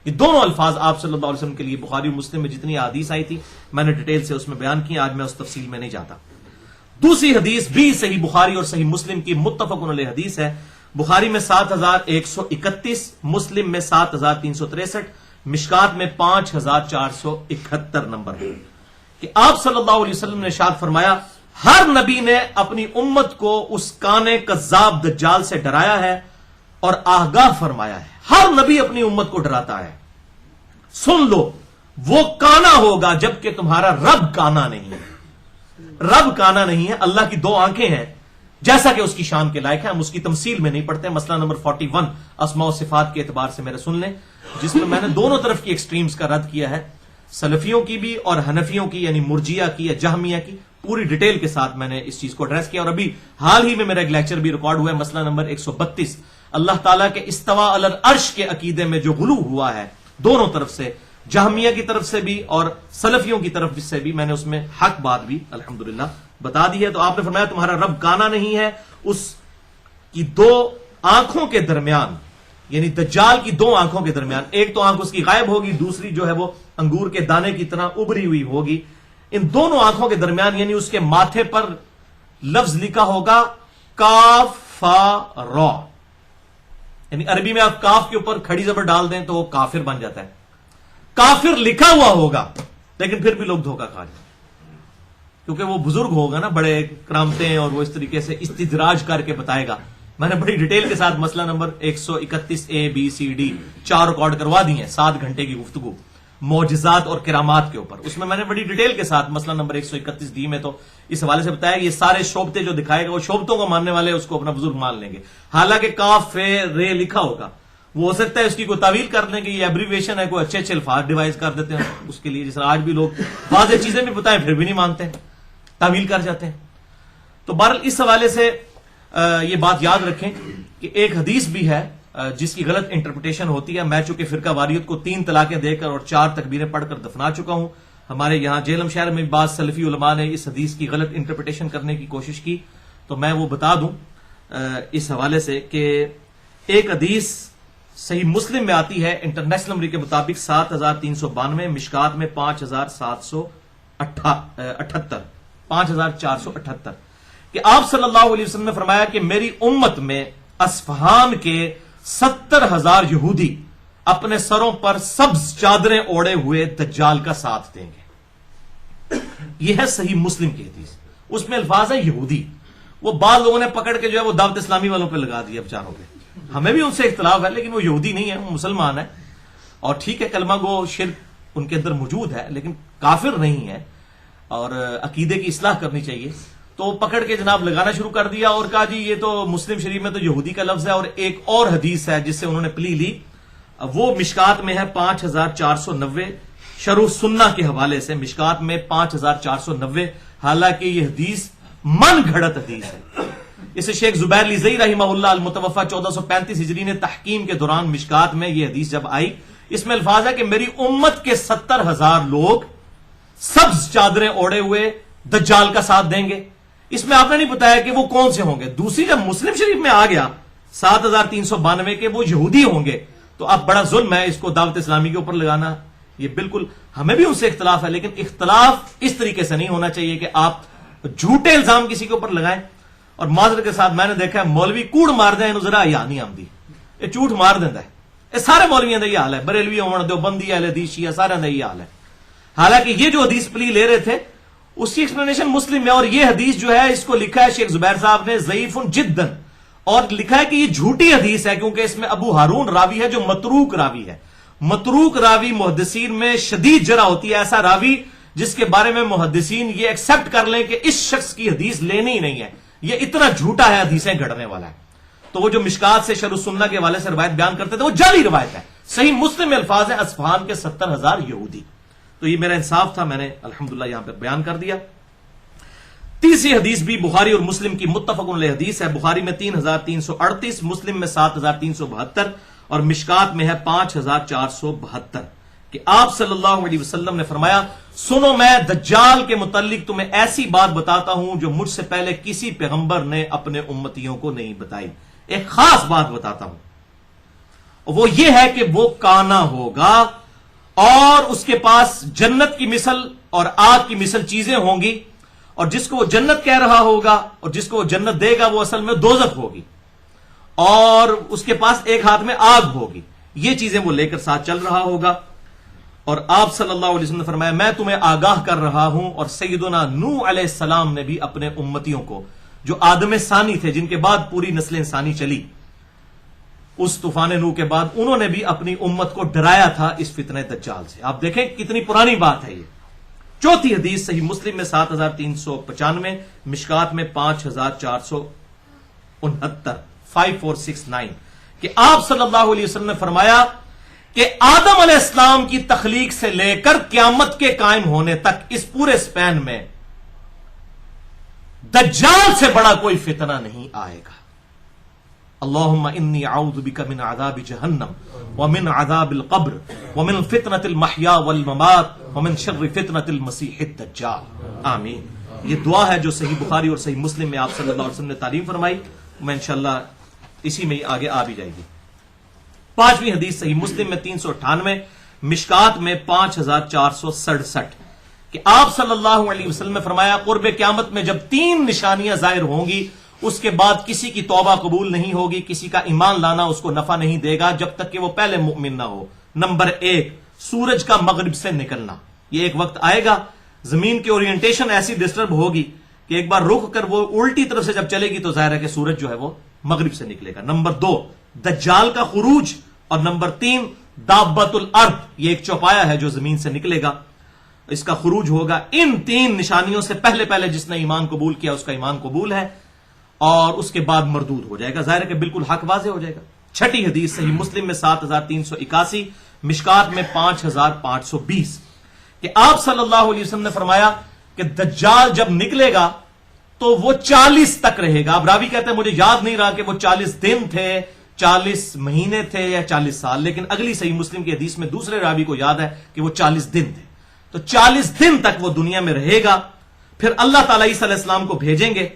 یہ دونوں الفاظ آپ صلی اللہ علیہ وسلم کے لیے بخاری و مسلم میں جتنی احادیث آئی تھی میں نے ڈیٹیل سے اس میں بیان کی، آج میں اس تفصیل میں نہیں جاتا. دوسری حدیث بھی صحیح بخاری اور صحیح مسلم کی متفق علیہ حدیث ہے. بخاری میں 7131، مسلم میں 7363، مشکات میں 5471 نمبر ہے کہ آپ صلی اللہ علیہ وسلم نے ارشاد فرمایا ہر نبی نے اپنی امت کو اس کانے کذاب دجال سے ڈرایا ہے اور آگاہ فرمایا ہے. ہر نبی اپنی امت کو ڈراتا ہے. سن لو وہ کانا ہوگا جبکہ تمہارا رب کانا نہیں ہے. رب کانا نہیں ہے، اللہ کی 2 آنکھیں ہیں جیسا کہ اس کی شان کے لائق ہے. ہم اس کی تمثیل میں نہیں پڑھتے. مسئلہ نمبر 41 اسماء و صفات کے اعتبار سے میرے سن لیں، جس میں نے دونوں طرف کی ایکسٹریمز کا رد کیا ہے، سلفیوں کی بھی اور حنفیوں کی یعنی مرجیہ کی یا جہمیہ کی. پوری ڈیٹیل کے ساتھ میں نے اس چیز کو ایڈریس کیا، اور ابھی حال ہی میں میرا ایک لیکچر بھی ریکارڈ ہوا ہے، مسئلہ نمبر 132 اللہ تعالیٰ کے استوا علی العرش کے عقیدے میں جو غلو ہوا ہے دونوں طرف سے، جہمیہ کی طرف سے بھی اور سلفیوں کی طرف سے بھی، میں نے اس میں حق بات بھی الحمدللہ بتا دی ہے. تو آپ نے فرمایا تمہارا رب کانا نہیں ہے، اس کی 2 آنکھوں کے درمیان یعنی دجال کی 2 آنکھوں کے درمیان، ایک تو آنکھ اس کی غائب ہوگی، دوسری جو ہے وہ انگور کے دانے کی طرح ابری ہوئی ہوگی. ان دونوں آنکھوں کے درمیان یعنی اس کے ماتھے پر لفظ لکھا ہوگا کافر، یعنی عربی میں آپ کاف کے اوپر کھڑی زبر ڈال دیں تو وہ کافر بن جاتا ہے. کافر لکھا ہوا ہوگا لیکن پھر بھی لوگ دھوکہ کھا جائیں کیونکہ وہ بزرگ ہوگا نا، بڑے کرامتیں اور وہ اس طریقے سے استدراج کر کے بتائے گا. میں نے بڑی ڈیٹیل کے ساتھ مسئلہ number 131 A B C D 4 record کروا دی ہیں، 7 گھنٹے کی گفتگو معجزات اور کرامات کے اوپر. اس میں نے بڑی ڈیٹیل کے ساتھ مسئلہ نمبر 131 D میں تو اس حوالے سے بتایا کہ یہ سارے شوبتے جو دکھائے گا وہ شوبتوں کو ماننے والے اس کو اپنا بزرگ مان لیں گے، حالانکہ کاف فے رے لکھا ہوگا. وہ ہو سکتا ہے اس کی کوئی تعویل کر لیں گے، یہ ایبریویشن ہے، کوئی اچھے الفاظ ڈیوائز کر دیتے ہیں اس کے لیے، جس طرح آج بھی لوگ واضح چیزیں بھی بتائیں پھر بھی نہیں مانتے ہیں، تعویل کر جاتے ہیں. تو بہرحال اس حوالے سے یہ بات یاد رکھیں کہ ایک حدیث بھی ہے جس کی غلط انٹرپریٹیشن ہوتی ہے. میں چونکہ فرقہ واریت کو 3 طلاقیں دے کر اور 4 تکبیریں پڑھ کر دفنا چکا ہوں. ہمارے یہاں جہلم شہر میں بعض سلفی علماء نے اس حدیث کی غلط انٹرپریٹیشن کرنے کی کوشش کی، تو میں وہ بتا دوں اس حوالے سے کہ ایک حدیث صحیح مسلم میں آتی ہے انٹرنیشنل نمبر کے مطابق 7392، مشکات میں 5478 کہ آپ صلی اللہ علیہ وسلم نے فرمایا کہ میری امت میں اصفہان کے 70,000 یہودی اپنے سروں پر سبز چادریں اوڑے ہوئے دجال کا ساتھ دیں گے. یہ ہے صحیح مسلم کی حدیث، اس میں الفاظ ہے یہودی. وہ بعض لوگوں نے پکڑ کے جو ہے وہ دعوت اسلامی والوں پہ لگا دیا بچاروں پہ. ہمیں بھی ان سے اختلاف ہے لیکن وہ یہودی نہیں ہے، وہ مسلمان ہے، اور ٹھیک ہے کلمہ گو شرک ان کے اندر موجود ہے لیکن کافر نہیں ہے، اور عقیدے کی اصلاح کرنی چاہیے. تو پکڑ کے جناب لگانا شروع کر دیا اور کہا جی یہ تو مسلم شریف میں تو یہودی کا لفظ ہے. اور ایک اور حدیث ہے جس سے انہوں نے پلی لی، وہ مشکات میں ہے 5490، شرح سنہ کے حوالے سے مشکات میں 5490. حالانکہ یہ حدیث من گھڑت حدیث ہے. اسے شیخ زبیر لیزئی رحمہ اللہ المتوفى 1435 ہجری نے تحقیم کے دوران مشکات میں یہ حدیث جب آئی، اس میں الفاظ ہے کہ میری امت کے 70,000 لوگ سبز چادریں اوڑے ہوئے دجال کا ساتھ دیں گے. اس میں آپ نے نہیں بتایا کہ وہ کون سے ہوں گے. دوسری جب مسلم شریف میں آ گیا 7392 کے وہ یہودی ہوں گے، تو اب بڑا ظلم ہے اس کو دعوت اسلامی کے اوپر لگانا. یہ بالکل ہمیں بھی ان سے اختلاف ہے لیکن اختلاف اس طریقے سے نہیں ہونا چاہیے کہ آپ جھوٹے الزام کسی کے اوپر لگائیں. اور معذرت کے ساتھ میں نے دیکھا ہے مولوی کوڑ مار دیں ذرا یا نہیں آمدی، یہ جھوٹ مار دینا ہے. یہ سارے مولویوں کا یہ حال ہے، بریلوی ہون دیوبندی اہل حدیث شیعہ سارے کا یہ حال ہے. حالانکہ یہ جو حدیث پلی لے رہے تھے اس کی ایکسپلینیشن مسلم میں، اور یہ حدیث جو ہے اس کو لکھا ہے شیخ زبیر صاحب نے ضعیف جدا، اور لکھا ہے کہ یہ جھوٹی حدیث ہے کیونکہ اس میں ابو ہارون راوی ہے جو متروک راوی ہے. متروک راوی محدثین میں شدید جرح ہوتی ہے، ایسا راوی جس کے بارے میں محدثین یہ ایکسپٹ کر لیں کہ اس شخص کی حدیث لینی ہی نہیں ہے، یہ اتنا جھوٹا ہے حدیثیں گھڑنے والا ہے. تو وہ جو مشکات سے شرح سنہ کے حوالے سے روایت بیان کرتے تھے وہ جعلی روایت ہے. صحیح مسلم میں الفاظ ہے اصفہان کے 70,000 یہودی. تو یہ میرا انصاف تھا، میں نے الحمدللہ یہاں پہ بیان کر دیا. تیسری حدیث بھی بخاری اور مسلم کی متفق علیہ حدیث ہے. بخاری میں 3338، مسلم میں 7372 اور مشکات میں ہے 5472 کہ آپ صلی اللہ علیہ وسلم نے فرمایا، سنو میں دجال کے متعلق تمہیں ایسی بات بتاتا ہوں جو مجھ سے پہلے کسی پیغمبر نے اپنے امتیوں کو نہیں بتائی. ایک خاص بات بتاتا ہوں، وہ یہ ہے کہ وہ کانا ہوگا اور اس کے پاس جنت کی مثل اور آگ کی مثل چیزیں ہوں گی، اور جس کو وہ جنت کہہ رہا ہوگا اور جس کو وہ جنت دے گا وہ اصل میں دوزخ ہوگی، اور اس کے پاس ایک ہاتھ میں آگ ہوگی. یہ چیزیں وہ لے کر ساتھ چل رہا ہوگا. اور آپ صلی اللہ علیہ وسلم نے فرمایا، میں تمہیں آگاہ کر رہا ہوں. اور سیدنا نوح علیہ السلام نے بھی اپنے امتیوں کو، جو آدم ثانی تھے، جن کے بعد پوری نسل انسانی چلی، اس طوفان نوح کے بعد انہوں نے بھی اپنی امت کو ڈرایا تھا اس فتنہ دجال سے. آپ دیکھیں کتنی پرانی بات ہے یہ. چوتھی حدیث صحیح مسلم میں 7395، مشکات میں 5469، 5469 کہ آپ صلی اللہ علیہ وسلم نے فرمایا کہ آدم علیہ السلام کی تخلیق سے لے کر قیامت کے قائم ہونے تک اس پورے سپین میں دجال سے بڑا کوئی فتنہ نہیں آئے گا. اللہم انی اعوذ بک من عذاب جہنم ومن عذاب القبر ومن فتنة المحیا والممات ومن شر فتنة المسیح الدجال. آمین. یہ دعا ہے جو صحیح بخاری اور صحیح مسلم میں آپ صلی اللہ علیہ وسلم نے تعلیم فرمائی. میں انشاءاللہ اسی میں آگے آ بھی جائے گی. پانچویں حدیث صحیح مسلم میں 398، مشکات میں 5467 کہ آپ صلی اللہ علیہ وسلم نے فرمایا، قرب قیامت میں جب 3 نشانیاں ظاہر ہوں گی، اس کے بعد کسی کی توبہ قبول نہیں ہوگی، کسی کا ایمان لانا اس کو نفع نہیں دے گا جب تک کہ وہ پہلے مؤمن نہ ہو. نمبر 1، سورج کا مغرب سے نکلنا. یہ ایک وقت آئے گا زمین کی اورینٹیشن ایسی ڈسٹرب ہوگی کہ ایک بار رخ کر وہ الٹی طرف سے جب چلے گی تو ظاہر ہے کہ سورج جو ہے وہ مغرب سے نکلے گا. نمبر 2، دجال کا خروج. اور نمبر 3، دابت الارض، یہ ایک چوپایا ہے جو زمین سے نکلے گا، اس کا خروج ہوگا. ان 3 نشانیوں سے پہلے پہلے جس نے ایمان قبول کیا اس کا ایمان قبول ہے، اور اس کے بعد مردود ہو جائے گا. ظاہر ہے کہ بالکل حق واضح ہو جائے گا. چھٹی حدیث صحیح مسلم میں 7381، مشکات میں 5520 کہ آپ صلی اللہ علیہ وسلم نے فرمایا کہ دجال جب نکلے گا تو وہ 40 تک رہے گا. اب راوی کہتے ہیں مجھے یاد نہیں رہا کہ وہ 40 دن تھے، 40 مہینے تھے یا 40 سال، لیکن اگلی صحیح مسلم کی حدیث میں دوسرے راوی کو یاد ہے کہ وہ 40 دن تھے. تو 40 دن تک وہ دنیا میں رہے گا. پھر اللہ تعالیٰ عیسیٰ علیہ السلام کو بھیجیں گے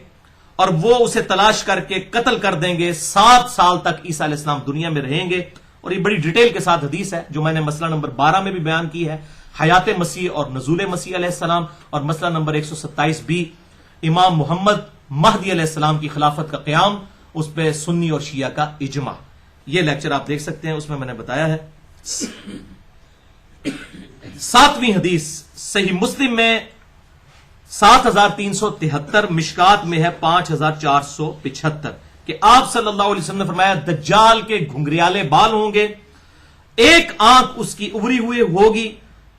اور وہ اسے تلاش کر کے قتل کر دیں گے. 7 سال تک عیسیٰ علیہ السلام دنیا میں رہیں گے. اور یہ بڑی ڈیٹیل کے ساتھ حدیث ہے جو میں نے مسئلہ نمبر 12 میں بھی بیان کی ہے، حیات مسیح اور نزول مسیح علیہ السلام. اور مسئلہ نمبر 127 بھی امام محمد مہدی علیہ السلام کی خلافت کا قیام، اس پہ سنی اور شیعہ کا اجماع. یہ لیکچر آپ دیکھ سکتے ہیں، اس میں نے بتایا ہے. 7ویں حدیث صحیح مسلم میں 7373، مشکات میں ہے 5475 کہ آپ صلی اللہ علیہ وسلم نے فرمایا، دجال کے گھنگریالے بال ہوں گے، ایک آنکھ اس کی ابری ہوئی ہوگی.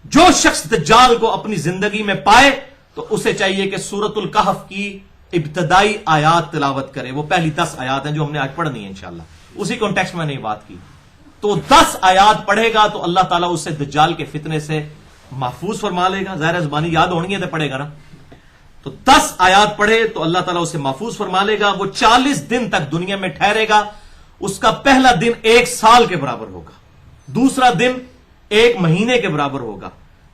جو شخص دجال کو اپنی زندگی میں پائے تو اسے چاہیے کہ سورۃ الکہف کی ابتدائی آیات تلاوت کرے. وہ پہلی 10 آیات ہیں جو ہم نے آج پڑھنی ہے انشاءاللہ. اسی کانٹیکسٹ میں نے یہ بات کی. تو 10 آیات پڑھے گا تو اللہ تعالیٰ اسے دجال کے فتنے سے محفوظ فرما لے گا. ظاہر زبانی یاد ہونی ہے تو پڑھے گا نا. تو 10 آیات پڑھے تو اللہ تعالیٰ اسے محفوظ فرما لے گا. وہ 40 دن تک دنیا میں ٹھہرے گا. اس کا پہلا دن 1 سال کے برابر ہوگا، دوسرا دن 1 مہینے کے برابر ہوگا،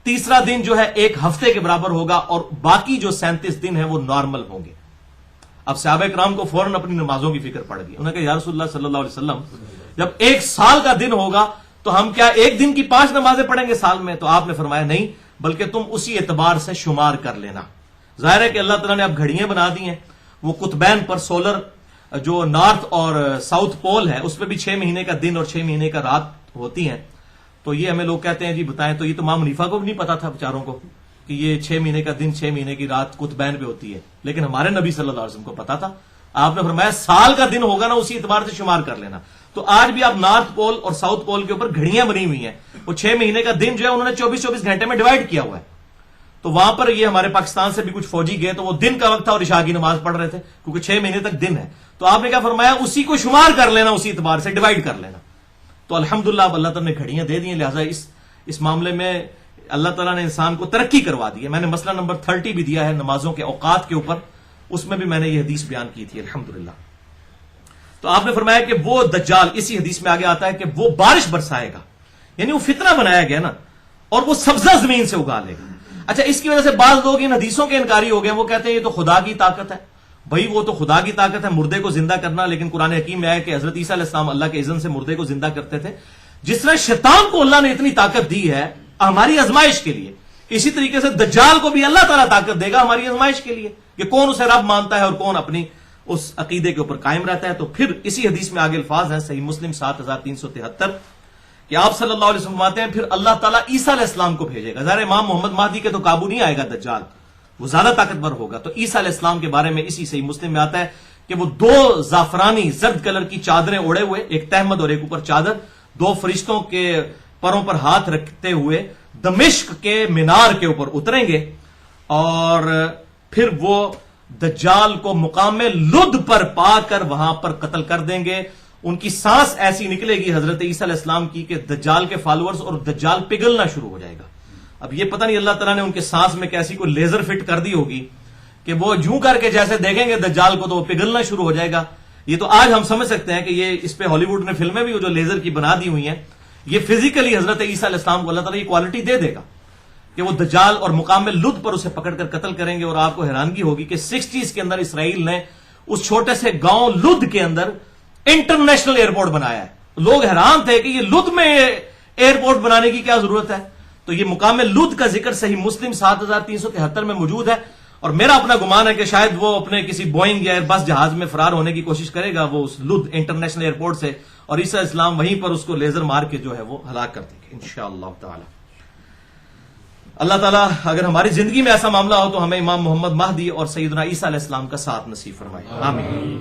تیسرا دن جو ہے 1 ہفتے کے برابر ہوگا، اور باقی جو 37 دن ہیں وہ نارمل ہوں گے. اب صحابہ کرام کو فوراً اپنی نمازوں کی فکر پڑ گئی. انہوں نے کہا یا رسول اللہ صلی اللہ علیہ وسلم، جب 1 سال کا دن ہوگا تو ہم کیا 1 دن کی 5 نمازیں پڑھیں گے سال میں؟ تو آپ نے فرمایا نہیں، بلکہ تم اسی اعتبار سے شمار کر لینا. ظاہر ہے کہ اللہ تعالیٰ نے اب گھڑیاں بنا دی ہیں. وہ قطبین پر سولر جو نارتھ اور ساؤتھ پول ہے اس پہ بھی 6 مہینے کا دن اور 6 مہینے کا رات ہوتی ہیں. تو یہ ہمیں لوگ کہتے ہیں جی بتائیں، تو یہ تو امام حنیفہ کو بھی نہیں پتا تھا بیچاروں کو کہ یہ 6 مہینے کا دن 6 مہینے کی رات قطبین پہ ہوتی ہے، لیکن ہمارے نبی صلی اللہ علیہ وسلم کو پتا تھا. آپ نے فرمایا سال کا دن ہوگا نا اسی اعتبار سے شمار کر لینا. تو آج بھی آپ نارتھ پول اور ساؤتھ پول کے اوپر گھڑیاں بنی ہوئی ہیں. وہ 6 مہینے کا دن جو ہے انہوں نے 24 گھنٹے میں ڈیوائڈ کیا ہوا ہے. تو وہاں پر یہ ہمارے پاکستان سے بھی کچھ فوجی گئے تو وہ دن کا وقت تھا اور عشاء کی نماز پڑھ رہے تھے کیونکہ 6 مہینے تک دن ہے. تو آپ نے کیا فرمایا؟ اسی کو شمار کر لینا، اسی اعتبار سے ڈیوائڈ کر لینا. تو الحمدللہ اب اللہ تعالیٰ نے گھڑیاں دے دی ہیں، لہٰذا اس معاملے میں اللہ تعالیٰ نے انسان کو ترقی کروا دی ہے. میں نے مسئلہ نمبر 30 بھی دیا ہے نمازوں کے اوقات کے اوپر. اس میں بھی میں نے یہ حدیث بیان کی تھی الحمدللہ. تو آپ نے فرمایا کہ وہ دجال، اسی حدیث میں آگے آتا ہے کہ وہ بارش برسائے گا، یعنی وہ فتنہ بنایا گیا نا، اور وہ سبزہ زمین سے اگا لے گا. اچھا، اس کی وجہ سے بعض لوگ ان حدیثوں کے انکاری ہو گئے، وہ کہتے ہیں یہ تو خدا کی طاقت ہے. بھائی وہ تو خدا کی طاقت ہے مردے کو زندہ کرنا، لیکن قرآن حکیم میں آیا کہ حضرت عیسیٰ علیہ السلام اللہ کے اذن سے مردے کو زندہ کرتے تھے. جس طرح شیطان کو اللہ نے اتنی طاقت دی ہے ہماری آزمائش کے لیے، اسی طریقے سے دجال کو بھی اللہ تعالیٰ طاقت دے گا ہماری آزمائش کے لیے کہ کون اسے رب مانتا ہے اور کون اپنی اس عقیدے کے اوپر قائم رہتا ہے. تو پھر اسی حدیث میں آگے الفاظ ہیں صحیح مسلم 7373 کہ آپ صلی اللہ علیہ وسلم فرماتے ہیں پھر اللہ تعالیٰ عیسیٰ علیہ السلام کو بھیجے گا. ظاہر امام محمد مہدی کے تو قابو نہیں آئے گا دجال، وہ زیادہ طاقتور ہوگا. تو عیسیٰ علیہ السلام کے بارے میں اسی صحیح مسلم میں آتا ہے کہ وہ 2 زعفرانی زرد کلر کی چادریں اوڑے ہوئے، ایک تہمد اور ایک اوپر چادر، 2 فرشتوں کے پروں پر ہاتھ رکھتے ہوئے دمشق کے مینار کے اوپر اتریں گے، اور پھر وہ دجال کو مقام لد پر پا کر وہاں پر قتل کر دیں گے. ان کی سانس ایسی نکلے گی حضرت عیسیٰ علیہ السلام کی کہ دجال کے فالوورز اور دجال پگھلنا شروع ہو جائے گا. اب یہ پتہ نہیں اللہ تعالیٰ نے ان کے سانس میں کیسی کوئی لیزر فٹ کر دی ہوگی کہ وہ جوں کر کے جیسے دیکھیں گے دجال کو تو وہ پگھلنا شروع ہو جائے گا. یہ تو آج ہم سمجھ سکتے ہیں کہ یہ اس پہ ہالی ووڈ نے فلمیں بھی جو لیزر کی بنا دی ہوئی ہیں، یہ فزیکلی حضرت عیسیٰ علیہ السلام کو اللہ تعالیٰ یہ کوالٹی دے دے گا کہ وہ دجال اور مقام لد پر اسے پکڑ کر قتل کریں گے. اور آپ کو حیرانگی ہوگی کہ 60s کے اندر اسرائیل نے اس چھوٹے سے گاؤں لد کے اندر انٹرنیشنل ایئرپورٹ بنایا ہے. لوگ حیران تھے کہ یہ لد میں ایئرپورٹ بنانے کی کیا ضرورت ہے. تو یہ مقام لد کا ذکر صحیح مسلم 7373 میں موجود ہے. اور میرا اپنا گمان ہے کہ شاید وہ اپنے کسی بوئنگ یا ایئر بس جہاز میں فرار ہونے کی کوشش کرے گا وہ اس لد انٹرنیشنل ایئرپورٹ سے، اور عیسیٰ اسلام وہیں پر اس کو لیزر مار کے جو ہے وہ ہلاک کر دیں گے انشاءاللہ تعالی. اللہ تعالیٰ اگر ہماری زندگی میں ایسا معاملہ ہو تو ہمیں امام محمد مہدی اور سیدنا عیسیٰ علیہ السلام کا ساتھ نصیب فرمائے، آمین.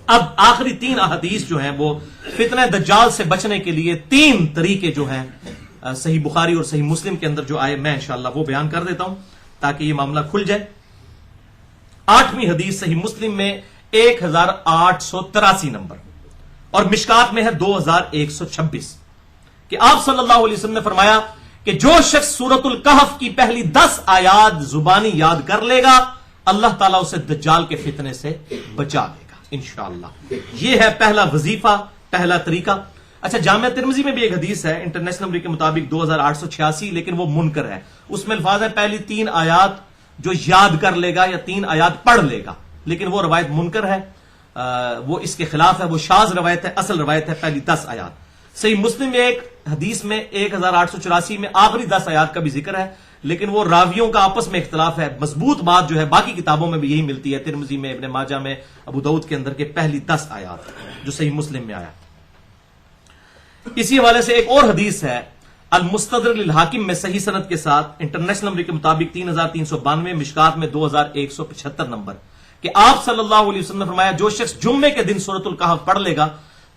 اب آخری 3 احادیث جو ہیں وہ فتنہ دجال سے بچنے کے لیے 3 طریقے جو ہیں صحیح بخاری اور صحیح مسلم کے اندر جو آئے، میں انشاءاللہ وہ بیان کر دیتا ہوں تاکہ یہ معاملہ کھل جائے. 8ویں حدیث صحیح مسلم میں 1883 نمبر اور مشکات میں ہے 2126 کہ آپ صلی اللہ علیہ وسلم نے فرمایا کہ جو شخص سورۃ الکہف کی پہلی 10 آیات زبانی یاد کر لے گا اللہ تعالیٰ اسے دجال کے فتنے سے بچا لے گا انشاءاللہ. یہ ہے پہلا وظیفہ، پہلا طریقہ. اچھا، جامعہ ترمذی میں بھی ایک حدیث ہے انٹرنیشنل نمبر کے مطابق 2886، لیکن وہ منکر ہے. اس میں الفاظ ہے پہلی 3 آیات جو یاد کر لے گا یا 3 آیات پڑھ لے گا، لیکن وہ روایت منکر ہے، وہ اس کے خلاف ہے، وہ شاذ روایت ہے. اصل روایت ہے پہلی 10 آیات. صحیح مسلم میں ایک حدیث میں 1884 میں آخری 10 آیات کا بھی ذکر ہے، لیکن وہ راویوں کا آپس میں اختلاف ہے. مضبوط بات جو ہے باقی کتابوں میں بھی یہی ملتی ہے، ترمذی میں، ابن ماجہ میں، ابو داؤد کے اندر کے پہلی 10 آیات جو صحیح مسلم میں آیا. اسی حوالے سے ایک اور حدیث ہے المستدرک للحاکم میں صحیح سند کے ساتھ انٹرنیشنل نمبر کے مطابق 3392، مشکات میں 2175 نمبر کہ آپ صلی اللہ علیہ وسلم نے فرمایا جو شخص جمعے کے دن سورۃ الکہف پڑھ لے گا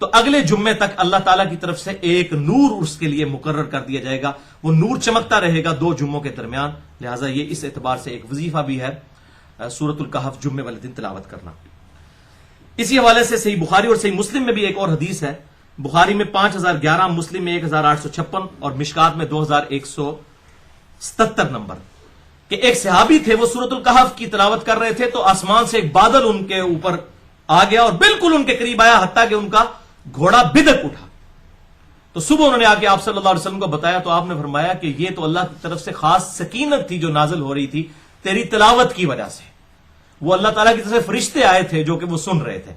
تو اگلے جمعے تک اللہ تعالیٰ کی طرف سے ایک نور اس کے لیے مقرر کر دیا جائے گا. وہ نور چمکتا رہے گا 2 جمعوں کے درمیان. لہٰذا یہ اس اعتبار سے ایک وظیفہ بھی ہے سورۃ الکہف جمعے والے دن تلاوت کرنا. اسی حوالے سے صحیح بخاری اور صحیح مسلم میں بھی ایک اور حدیث ہے. بخاری میں 5011، مسلم میں 1856 اور مشکات میں 2177 نمبر کہ ایک صحابی تھے وہ سورۃ الکہف کی تلاوت کر رہے تھے تو آسمان سے ایک بادل ان کے اوپر آ گیا اور بالکل ان کے قریب آیا حتیٰ کہ ان کا گھوڑا بدک اٹھا. تو صبح انہوں نے آ کے آپ صلی اللہ علیہ وسلم کو بتایا تو آپ نے فرمایا کہ یہ تو اللہ کی طرف سے خاص سکینت تھی جو نازل ہو رہی تھی تیری تلاوت کی وجہ سے. وہ اللہ تعالیٰ کی طرف سے فرشتے آئے تھے جو کہ وہ سن رہے تھے.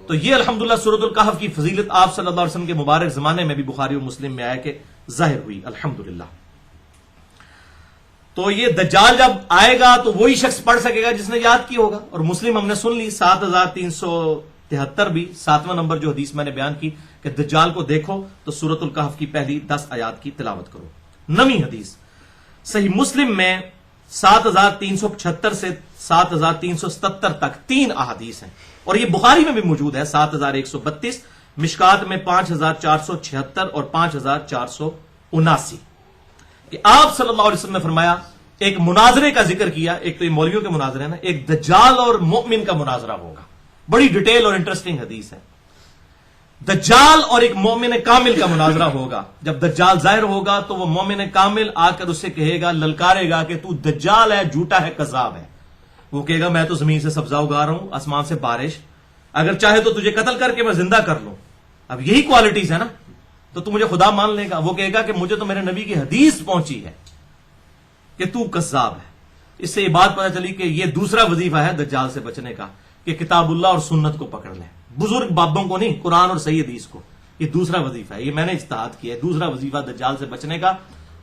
تو یہ الحمدللہ سورۃ الکہف کی فضیلت آپ صلی اللہ علیہ وسلم کے مبارک زمانے میں بھی بخاری اور مسلم میں آیا کہ ظاہر ہوئی الحمدللہ. تو یہ دجال جب آئے گا تو وہی شخص پڑھ سکے گا جس نے یاد کی ہوگا. اور مسلم ہم نے سن لی 7373 بھی 7واں نمبر جو حدیث میں نے بیان کی کہ دجال کو دیکھو تو سورۃ الکہف کی پہلی 10 آیات کی تلاوت کرو. 9ویں حدیث صحیح مسلم میں 7375 سے 7377 تک 3 احادیث ہیں اور یہ بخاری میں بھی موجود ہے 7132، مشکات میں 5476 اور 5479 کہ آپ صلی اللہ علیہ وسلم نے فرمایا ایک مناظرے کا ذکر کیا. ایک تو یہ مولویوں کے مناظرے ہیں نا، ایک دجال اور مومن کا مناظرہ ہوگا. بڑی ڈیٹیل اور انٹرسٹنگ حدیث ہے. دجال اور ایک مومن کامل کا مناظرہ ہوگا. جب دجال ظاہر ہوگا تو وہ مومن کامل آ کر اسے کہے گا، للکارے گا کہ تو دجال ہے، جھوٹا ہے، کذاب ہے. وہ کہے گا میں تو زمین سے سبزہ اگا رہا ہوں، آسمان سے بارش، اگر چاہے تو تجھے قتل کر کے میں زندہ کر لوں. اب یہی کوالٹیز ہے نا، تو تو مجھے خدا مان لے گا. وہ کہے گا کہ مجھے تو میرے نبی کی حدیث پہنچی ہے کہ تو کذاب ہے. اس سے یہ بات پتہ چلی کہ یہ دوسرا وظیفہ ہے دجال سے بچنے کا، کہ کتاب اللہ اور سنت کو پکڑ لیں، بزرگ بابوں کو نہیں، قرآن اور صحیح حدیث کو. یہ دوسرا وظیفہ ہے، یہ میں نے اجتہاد کیا ہے. دوسرا وظیفہ دجال سے بچنے کا،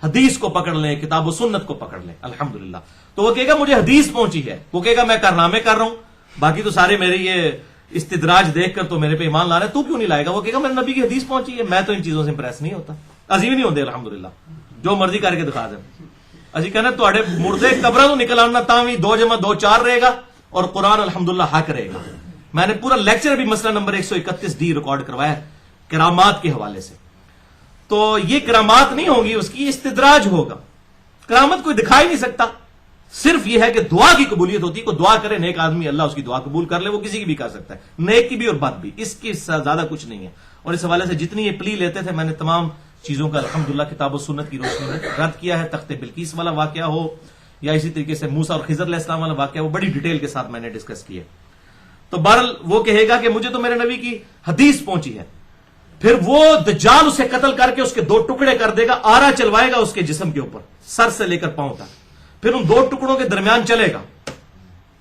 حدیث کو پکڑ لیں، کتاب و سنت کو پکڑ لیں. الحمدللہ. تو وہ کہے گا مجھے حدیث پہنچی ہے، وہ کہے گا میں کارنامے کر رہا ہوں، باقی تو سارے میرے یہ استدراج دیکھ کر تو میرے پہ ایمان لا رہے ہیں، تو کیوں نہیں لائے گا؟ وہ کہے گا میرے نبی کی حدیث پہنچی ہے، میں تو ان چیزوں سے امپریس نہیں ہوتا. عظیم نہیں ہوتے الحمدللہ، جو مرضی کر کے دکھا دیں. اسی کہنا تھوڑے مردے قبروں تو نکل آنا تاوی 2 + 2 4 رہے گا، اور قرآن الحمدللہ حق رہے گا. میں نے پورا لیکچر بھی مسئلہ نمبر 131D ریکارڈ کروایا ہے کرامات کے حوالے سے. تو یہ کرامات نہیں ہوگی، اس کی استدراج ہوگا. کرامت کوئی دکھا ہی نہیں سکتا، صرف یہ ہے کہ دعا کی قبولیت ہوتی ہے. کوئی دعا کرے نیک آدمی، اللہ اس کی دعا قبول کر لے، وہ کسی کی بھی کر سکتا ہے، نیک کی بھی اور بد بھی، اس کی زیادہ کچھ نہیں ہے. اور اس حوالے سے جتنی یہ پلی لیتے تھے میں نے تمام چیزوں کا الحمدللہ کتاب و سنت کی روشنی میں رد کیا ہے. تخت بلقیس والا واقعہ ہو یا اسی طریقے سے موسیٰ اور خضر علیہ السلام والا واقعہ، وہ بڑی ڈیٹیل کے ساتھ میں نے ڈسکس کیا. تو بہرحال وہ کہے گا کہ مجھے تو میرے نبی کی حدیث پہنچی ہے. پھر وہ دجال اسے قتل کر کے اس کے 2 ٹکڑے کر دے گا، آرا چلوائے گا اس کے جسم کے اوپر سر سے لے کر پاؤں تک، پھر ان 2 ٹکڑوں کے درمیان چلے گا،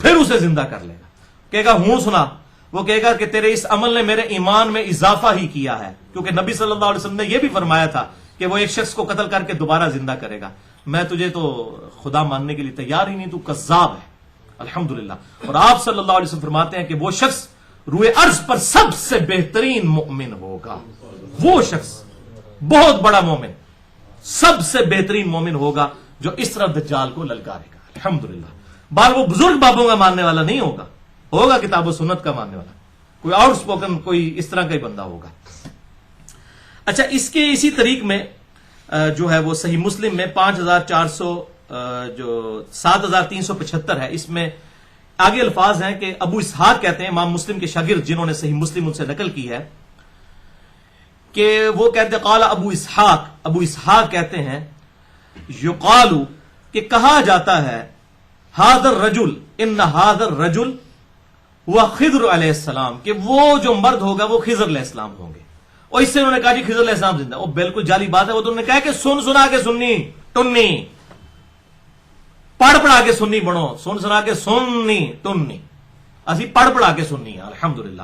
پھر اسے زندہ کر لے گا. کہے گا ہوں سنا. وہ کہے گا کہ تیرے اس عمل نے میرے ایمان میں اضافہ ہی کیا ہے، کیونکہ نبی صلی اللہ علیہ وسلم نے یہ بھی فرمایا تھا کہ وہ ایک شخص کو قتل کر کے دوبارہ زندہ کرے گا. میں تجھے تو خدا ماننے کے لیے تیار ہی نہیں، تو کذاب ہے. الحمدللہ. اور آپ صلی اللہ علیہ وسلم فرماتے ہیں کہ وہ شخص روئے ارض پر سب سے بہترین مومن ہوگا. وہ شخص بہت بڑا مومن، سب سے بہترین مومن ہوگا جو اس طرح دجال کو للکارے گا. الحمدللہ. بار وہ بزرگ بابوں کا ماننے والا نہیں ہوگا، ہوگا کتاب و سنت کا ماننے والا، کوئی آؤٹ سپوکن کوئی اس طرح کا ہی بندہ ہوگا. اچھا، اس کے اسی طریق میں جو ہے وہ صحیح مسلم میں 5400 جو 7375 ہے، اس میں آگے الفاظ ہیں کہ ابو اسحاق کہتے ہیں، امام مسلم کے شاگرد جنہوں نے صحیح مسلم ان سے نقل کی ہے، کہ وہ کہتے قال ابو اسحاق کہتے ہیں یقال کہ کہا جاتا ہے ھذا الرجل ان ھذا الرجل ہوا خضر علیہ السلام، کہ وہ جو مرد ہوگا وہ خضر علیہ السلام ہوں گے. اور اس سے انہوں نے کہا جی خضر علیہ السلام زندہ. وہ بالکل جعلی بات ہے. وہ تو انہوں نے کہا کہ سنا کے سننی ٹنی، پڑھا کے سننی بنو، سنا کے سننی ٹنی، اسی پڑھا کے سننی ہے. الحمدللہ.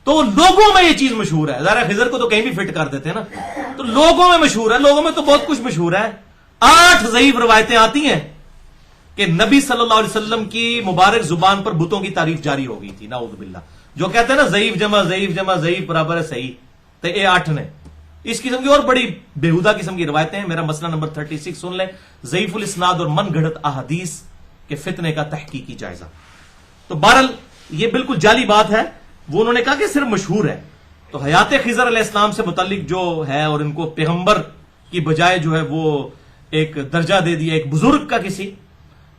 تو لوگوں میں یہ چیز مشہور ہے. ذرا خضر کو تو کہیں بھی فٹ کر دیتے ہیں نا، تو لوگوں میں مشہور ہے. لوگوں میں تو بہت کچھ مشہور ہے. 8 ضعیف روایتیں آتی ہیں کہ نبی صلی اللہ علیہ وسلم کی مبارک زبان پر بتوں کی تعریف جاری ہو گئی تھی. نعوذ باللہ. جو کہتے ہیں نا ضعیف جمع ضعیف برابر ہے صحیح، تو یہ 8 نے. اس قسم کی اور بڑی بےہودہ قسم کی روایتیں ہیں. میرا مسئلہ نمبر 36 سن لیں، ضعیف الاسناد اور من گھڑت احادیث کے فتنے کا تحقیقی جائزہ. تو بہرحال یہ بالکل جعلی بات ہے. وہ انہوں نے کہا کہ صرف مشہور ہے. تو حیات خضر علیہ السلام سے متعلق جو ہے، اور ان کو پیغمبر کی بجائے جو ہے وہ ایک درجہ دے دیا ایک بزرگ کا کسی،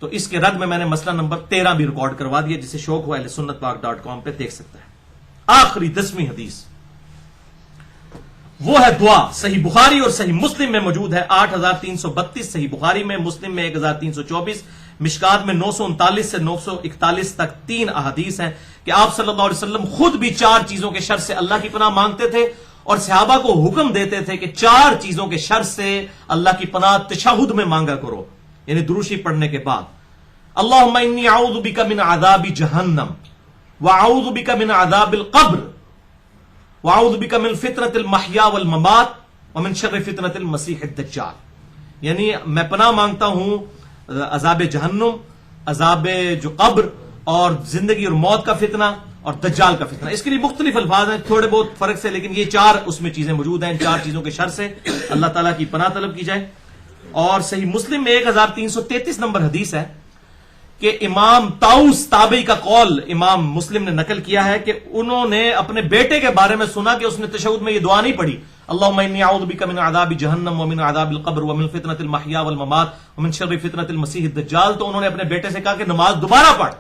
تو اس کے رد میں نے مسئلہ نمبر 13 بھی ریکارڈ کروا دیا، جسے شوق ہوا اہلسنتپاک.com پہ دیکھ سکتا ہے. آخری 10ویں حدیث وہ ہے دعا. صحیح بخاری اور صحیح مسلم میں موجود ہے. 8332 صحیح بخاری میں، مسلم میں 1324، مشکات میں 939 سے 941 تک 3 احادیث ہیں کہ آپ صلی اللہ علیہ وسلم خود بھی 4 چیزوں کے شر سے اللہ کی پناہ مانگتے تھے، اور صحابہ کو حکم دیتے تھے کہ 4 چیزوں کے شر سے اللہ کی پناہ تشہد میں مانگا کرو، یعنی دروشی پڑھنے کے بعد. اللہم انی اعوذ بک من عذاب جہنم، واعوذ بک من عذاب القبر، واعوذ بک من فتنۃ المحیا والممات، ومن شر فتنۃ المسیح الدجال. یعنی میں پناہ مانگتا ہوں عذاب جہنم، عذاب جو قبر، اور زندگی اور موت کا فتنہ، اور دجال کا فتنہ. اس کے لیے مختلف الفاظ ہیں تھوڑے بہت فرق سے، لیکن یہ 4 اس میں چیزیں موجود ہیں. ان 4 چیزوں کے شر سے اللہ تعالیٰ کی پناہ طلب کی جائے. اور صحیح مسلم میں 1333 نمبر حدیث ہے کہ امام طاؤس تابعی کا قول امام مسلم نے نقل کیا ہے کہ انہوں نے اپنے بیٹے کے بارے میں سنا کہ اس نے تشہد میں یہ دعا نہیں پڑھی، اللہم انی اعوذ بک من عذاب جہنم ومن عذاب القبر ومن فتنۃ المحیا والممات ومن شر فتنۃ المسیح الدجال. تو انہوں نے اپنے بیٹے سے کہا کہ نماز دوبارہ پڑھ،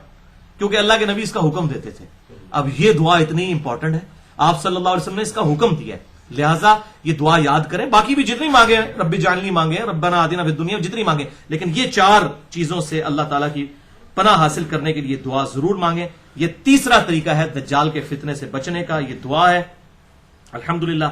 کیونکہ اللہ کے نبی اس کا حکم دیتے تھے. اب یہ دعا اتنی امپورٹنٹ ہے، آپ صلی اللہ علیہ وسلم نے اس کا حکم دیا ہے، لہٰذا یہ دعا یاد کریں. باقی بھی جتنی مانگے ہیں، رب جعلنی مانگے ہیں، ربنا آتنا فی الدنیا، جتنی مانگے، لیکن یہ 4 چیزوں سے اللہ تعالیٰ کی پناہ حاصل کرنے کے لیے دعا ضرور مانگیں. یہ تیسرا طریقہ ہے دجال کے فتنے سے بچنے کا، یہ دعا ہے. الحمدللہ